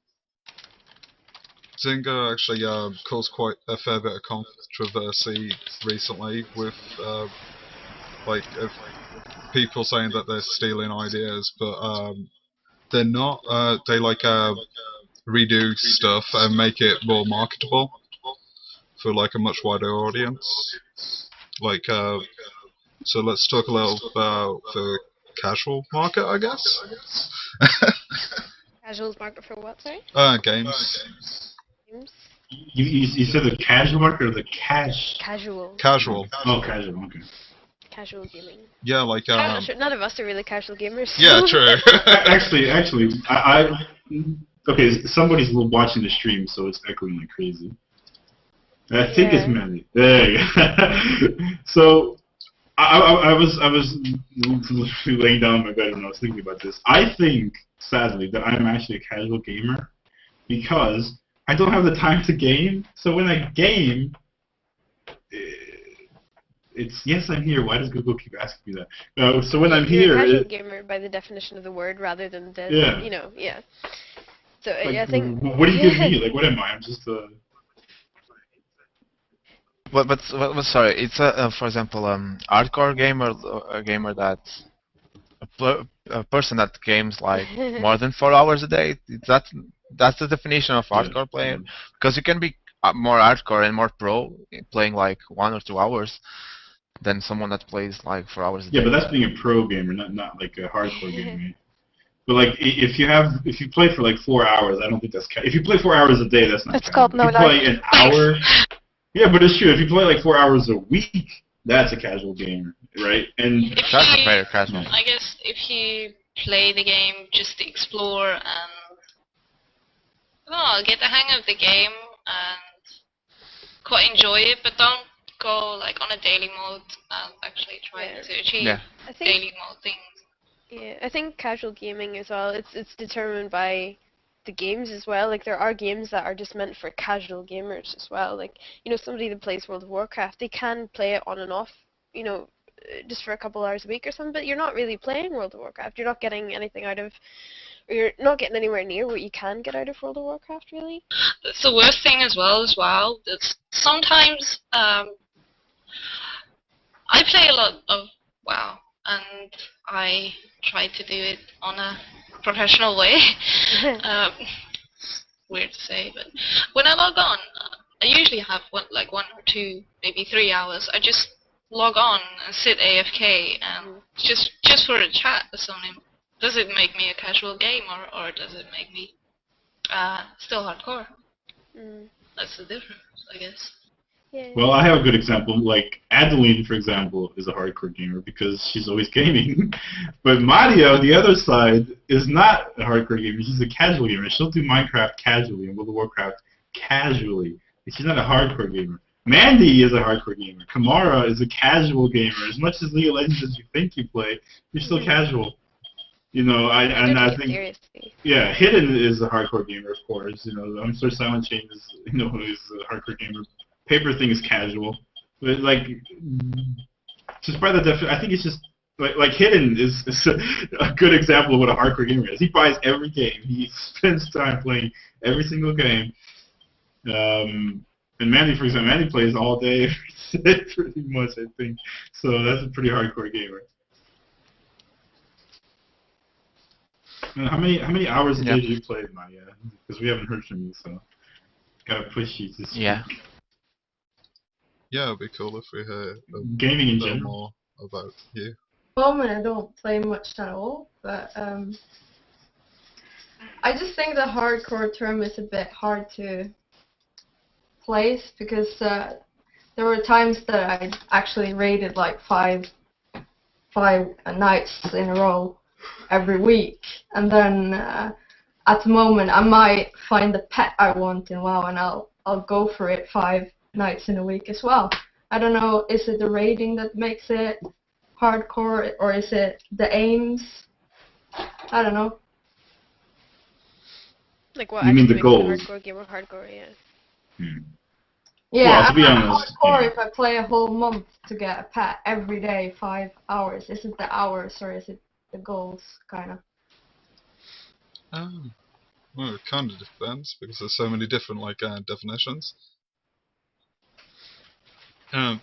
Zynga actually caused quite a fair bit of controversy recently with people saying that they're stealing ideas, but they're not. They redo stuff and make it more marketable for like a much wider audience. So let's talk a little about the casual market, I guess. Casuals market for what, sorry? Games. Games? You said the casual market or the cash? Casual. Casual. Oh, casual. Okay. Casual gaming. Yeah, like None of us are really casual gamers. Yeah, true. actually, okay. Somebody's watching the stream, so it's echoing like crazy. I think it's Manny. There you go. So I was laying down in my bed and I was thinking about this. I think, sadly, that I'm actually a casual gamer because I don't have the time to game. So when I game, it's yes, I'm here. Why does Google keep asking me that? So when I'm here, you're a casual gamer by the definition of the word, rather than the yeah. So like, I think. What do you give me? Like, what am I? I'm just a. But sorry, it's for example, hardcore gamer, a gamer that a person that games like more than 4 hours a day. That's the definition of hardcore player, because you can be more hardcore and more pro playing like 1 or 2 hours than someone that plays like 4 hours a day. Yeah, but that's being a pro gamer, not like a hardcore gamer. But like if you play for like 4 hours, I don't think that's if you play 4 hours a day, that's not. It's called no life. If you play an hour. Yeah, but it's true. If you play like 4 hours a week, that's a casual gamer, right? And that's a very casual. I guess if you play the game just to explore and get the hang of the game and quite enjoy it, but don't go like on a daily mode and actually try to achieve daily mode things. Yeah, I think casual gaming as well. It's determined by the games as well. Like there are games that are just meant for casual gamers as well. Like somebody that plays World of Warcraft, they can play it on and off, just for a couple hours a week or something. But you're not really playing World of Warcraft. You're not getting anything out of, or you're not getting anywhere near what you can get out of World of Warcraft, really. That's the worst thing as well as WoW. It's sometimes I play a lot of WoW and I try to do it on a professional way. Weird to say, but when I log on, I usually have 1 or 2, maybe 3 hours. I just log on and sit AFK and just for a chat or something. Does it make me a casual gamer or does it make me still hardcore? That's the difference, I guess. Yeah. Well, I have a good example. Like Adeline, for example, is a hardcore gamer because she's always gaming. But Mario, the other side, is not a hardcore gamer. She's a casual gamer. She'll do Minecraft casually and World of Warcraft casually. She's not a hardcore gamer. Mandy is a hardcore gamer. Kamara is a casual gamer. As much as League of Legends as you think you play, you're still casual. You know, I think seriously. yeah, Hidden is a hardcore gamer, of course. You know, I'm sure Silent Chain is is a hardcore gamer. Paper Thing is casual, but like just by the definition, I think it's just like Hidden is a good example of what a hardcore gamer is. He buys every game. He spends time playing every single game. And Mandy, for example, Mandy plays all day, every day, pretty much, I think. So that's a pretty hardcore gamer. And how many hours a day do you play, Maya? Because we haven't heard from you, so gotta push you to speak. Yeah. Yeah, it'd be cool if we heard Gaming in a little general. more about you. Moment I don't play much at all, but I just think the hardcore term is a bit hard to place because there were times that I actually raided like five nights in a row every week, and then at the moment I might find the pet I want in WoW and I'll go for it 5 nights in a week as well. I don't know, is it the raiding that makes it hardcore or is it the aims? I don't know. Like what You mean actually the makes a goals? hardcore gamer hardcore, yeah. Yeah, Well, to be I'm honest, hardcore yeah. if I play a whole month to get a pet every day, 5 hours. Is it the hours or is it the goals, kind of? Well, it kind of depends because there's so many different like definitions.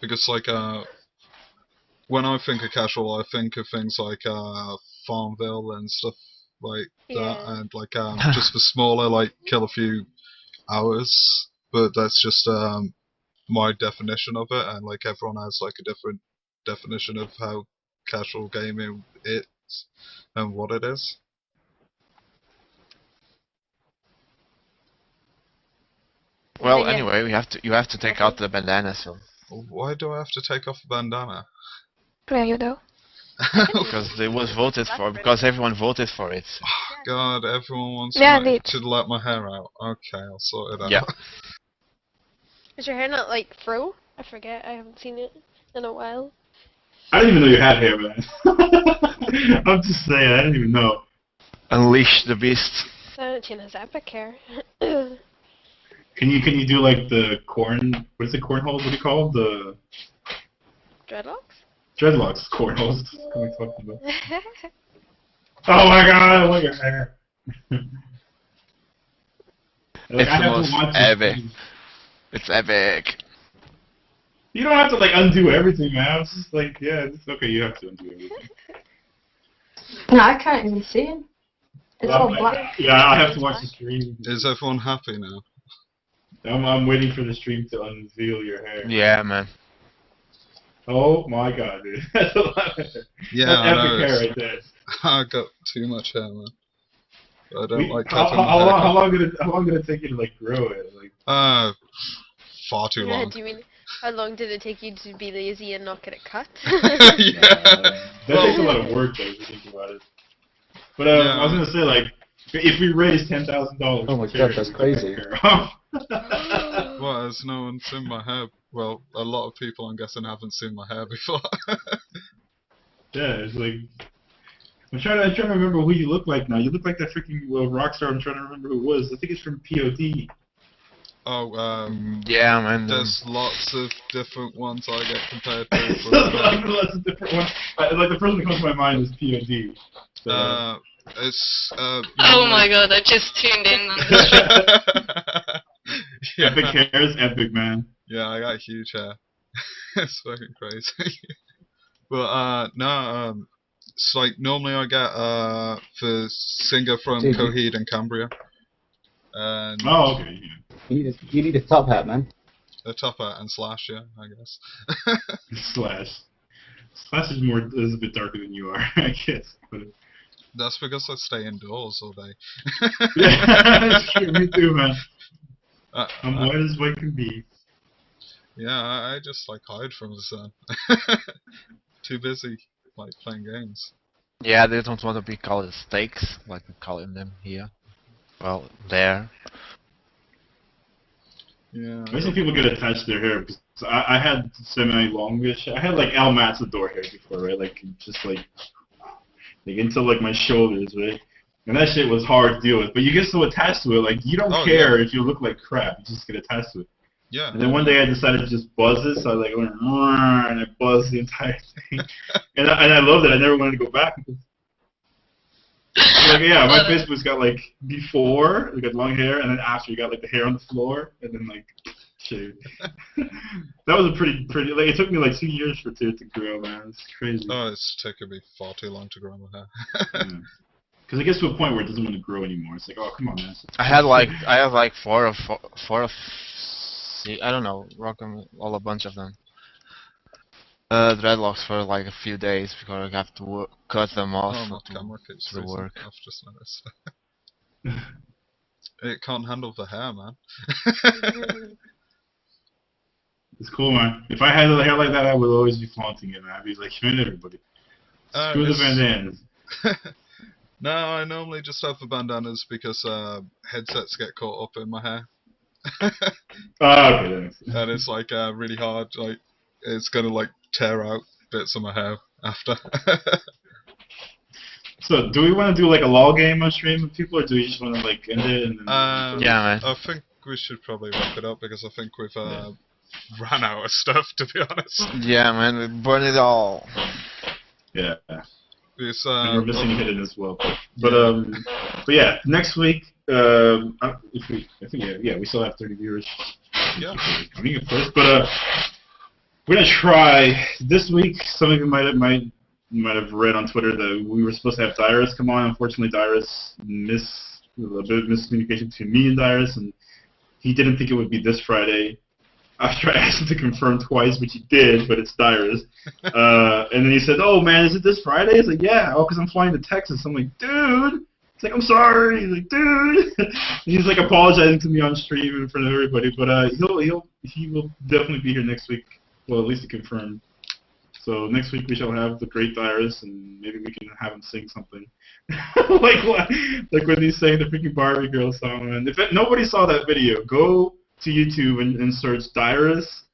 Because like when I think of casual, I think of things like Farmville and stuff like that, and like just for smaller, like kill a few hours. But that's just my definition of it, and like everyone has like a different definition of how casual gaming is and what it is. Well, Yeah. anyway, you have to take out the bandana, so Why do I have to take off the bandana? Yeah, you know. because it was voted for, because everyone voted for it. God, everyone wants Yeah, me indeed. to let my hair out. Okay, I'll sort it out. Yeah. Is your hair not like fro? I forget. I haven't seen it in a while. I didn't even know you had hair, man. I'm just saying, I didn't even know. Unleash the beast. Silent Chain has epic hair. Can you do like the corn? What is it? Cornholes? What do you call them? The Dreadlocks? dreadlocks. Cornholes. What am I talking about? Oh my God! I want your hair. It's I the have to most watch epic. it. It's epic. You don't have to like undo everything, man. It's just like, yeah, it's okay. You have to undo everything. No, I can't even see him. It's Well, all black. Yeah, I have to watch the stream. Is everyone happy now? I'm waiting for the stream to unveil your hair. Yeah, man. Oh my God, dude. That's a lot of hair. Yeah, That's I know. epic hair right there. I got too much hair, man. I don't like how, having how, haircut. how long did it take you to like grow it? Like, far too long. Do you mean how long did it take you to be lazy and not get it cut? Yeah. that takes a lot of work, though, if you think about it. But Yeah. I was gonna say, like, if we raise $10,000, Oh my God, that's crazy. Well, has no one seen my hair? Well, a lot of people, I'm guessing, haven't seen my hair before. Yeah, it's like I'm trying to remember who you look like now. You look like that freaking rock star. I'm trying to remember who it was. I think it's from POD. Oh, Yeah, man. there's lots of different ones I get compared to. Lots of different ones. Like the first one that comes to my mind is POD. So, It's Oh my god, I just tuned in on the yeah. Epic hair is epic, man. Yeah, I got huge hair. It's fucking crazy. But no, it's like normally I get the singer from Dude. Coheed and Cambria, and Oh, okay. Yeah. You need a top hat, man. a top hat and Slash, yeah, I guess. Slash. Slash is a bit darker than you are, I guess. But That's because I stay indoors all day. yeah, that's true. Me too, man. Uh, I'm white as white can be. Yeah, I just like hide from the sun. Too busy like playing games. Yeah, they don't want to be called steaks, like we're calling them here. Well, there. Yeah. I see people get attached to their hair because So I had semi-longish. I had like Al Matador hair before, right? Like just like until like my shoulders, right? And that shit was hard to deal with. But you get so attached to it, like you don't care if you look like crap. You just get attached to it. Yeah. And then one day I decided to just buzz it, so I like went and I buzzed the entire thing. and I loved it. I never wanted to go back. Like yeah, my Facebook's got like before, you got long hair, and then after you got like the hair on the floor, and then like shaved. That was a pretty like it took me like 2 years for it to grow, man. It's crazy. Oh, it's taken me far too long to grow my hair. Because it gets to a point where it doesn't want to grow anymore. It's like, oh come on, man. I have like four of I don't know, rock 'em all a bunch of them. Dreadlocks for like a few days because I have to cut them off Oh, my camera keeps to freezing. work. I've just noticed. It can't handle the hair, man. It's cool, man. If I had the hair like that, I would always be flaunting it, man. I'd be like, showing everybody. Screw the bandanas. No, I normally just have the bandanas because headsets get caught up in my hair. Okay. And it's like really hard, like it's gonna like tear out bits of my hair after. So, do we want to do like a LOL game on stream with people, or do we just want to like end it? And then yeah, man. I think we should probably wrap it up because I think we've ran out of stuff, to be honest. Yeah, man, we burned it all. Yeah. It's, and we're missing Hidden as well. But yeah, next week, we still have 30 viewers. Yeah. Coming in first, but we're gonna try this week. Some of you might have read on Twitter that we were supposed to have Dyrus come on. Unfortunately, Dyrus a bit of miscommunication between me and Dyrus, and he didn't think it would be this Friday. After I asked him to confirm twice, which he did, but it's Dyrus. And then he said, "Oh man, is it this Friday?" It's like, "Yeah." Oh, because I'm flying to Texas. I'm like, "Dude." It's like, "I'm sorry." He's like, "Dude." He's like apologizing to me on stream in front of everybody, but he will definitely be here next week. Well, at least to confirm. So next week we shall have the great Dyrus, and maybe we can have him sing something, like when he sang the freaking Barbie Girl song. And if nobody saw that video, go to YouTube and search Dyrus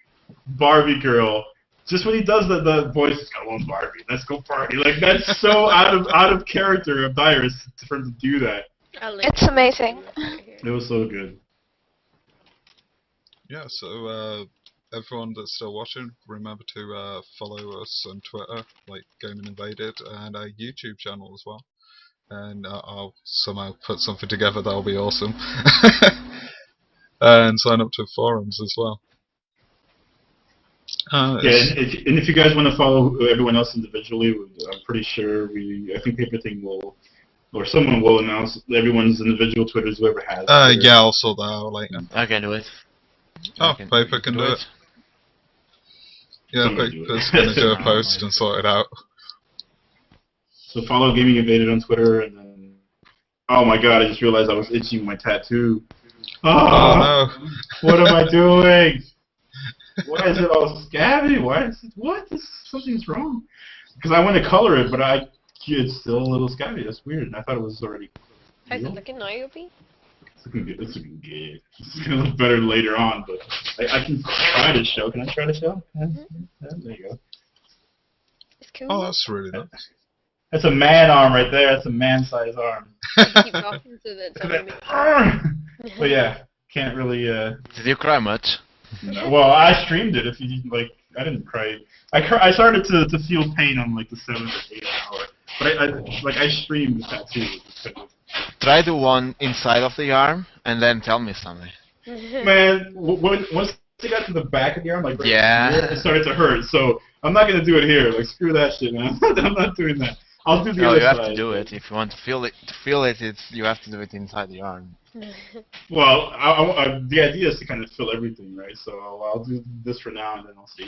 Barbie Girl. Just when he does the voice, "Go on Barbie, let's go party." Like that's so out of character of Dyrus for him to do that. It's amazing. It was so good. Yeah, so everyone that's still watching, remember to follow us on Twitter, like GamingInvaded, and our YouTube channel as well. And I'll somehow put something together that'll be awesome. And sign up to forums as well. And if you guys want to follow everyone else individually, I'm pretty sure I think Paperthing will, or someone will announce everyone's individual Twitters, whoever has. Yeah, I'll sort that out later. I can do it. Oh, Paper can do it. Yeah, Paper's gonna do a post and sort it out. So follow GamingInvaded on Twitter, and then... Oh my god, I just realized I was itching my tattoo. Oh no. What am I doing? Why is it all scabby? Something's wrong. Because I want to color it, but it's still a little scabby. That's weird. And I thought it was already... How's it looking now, Opie? It's looking good. It's looking good. It's going to look better later on, but I can try to show. Can I try to show? There you go. It's cool. Oh, that's really nice. That's a man arm right there. That's a man-sized arm. Keep talking to the But yeah, can't really... Did you cry much? No, well, I streamed it. If you didn't, I didn't cry. I started to feel pain on like the 7th or 8th hour, but I streamed the tattoo. Try the one inside of the arm and then tell me something. Man, once it got to the back of the arm, like right here, it started to hurt. So I'm not gonna do it here. Like screw that shit, man. I'm not doing that. I'll do the other side. You have to do it if you want to feel it. You have to do it inside the arm. Well, the idea is to kind of fill everything, right? So I'll do this for now, and then I'll see.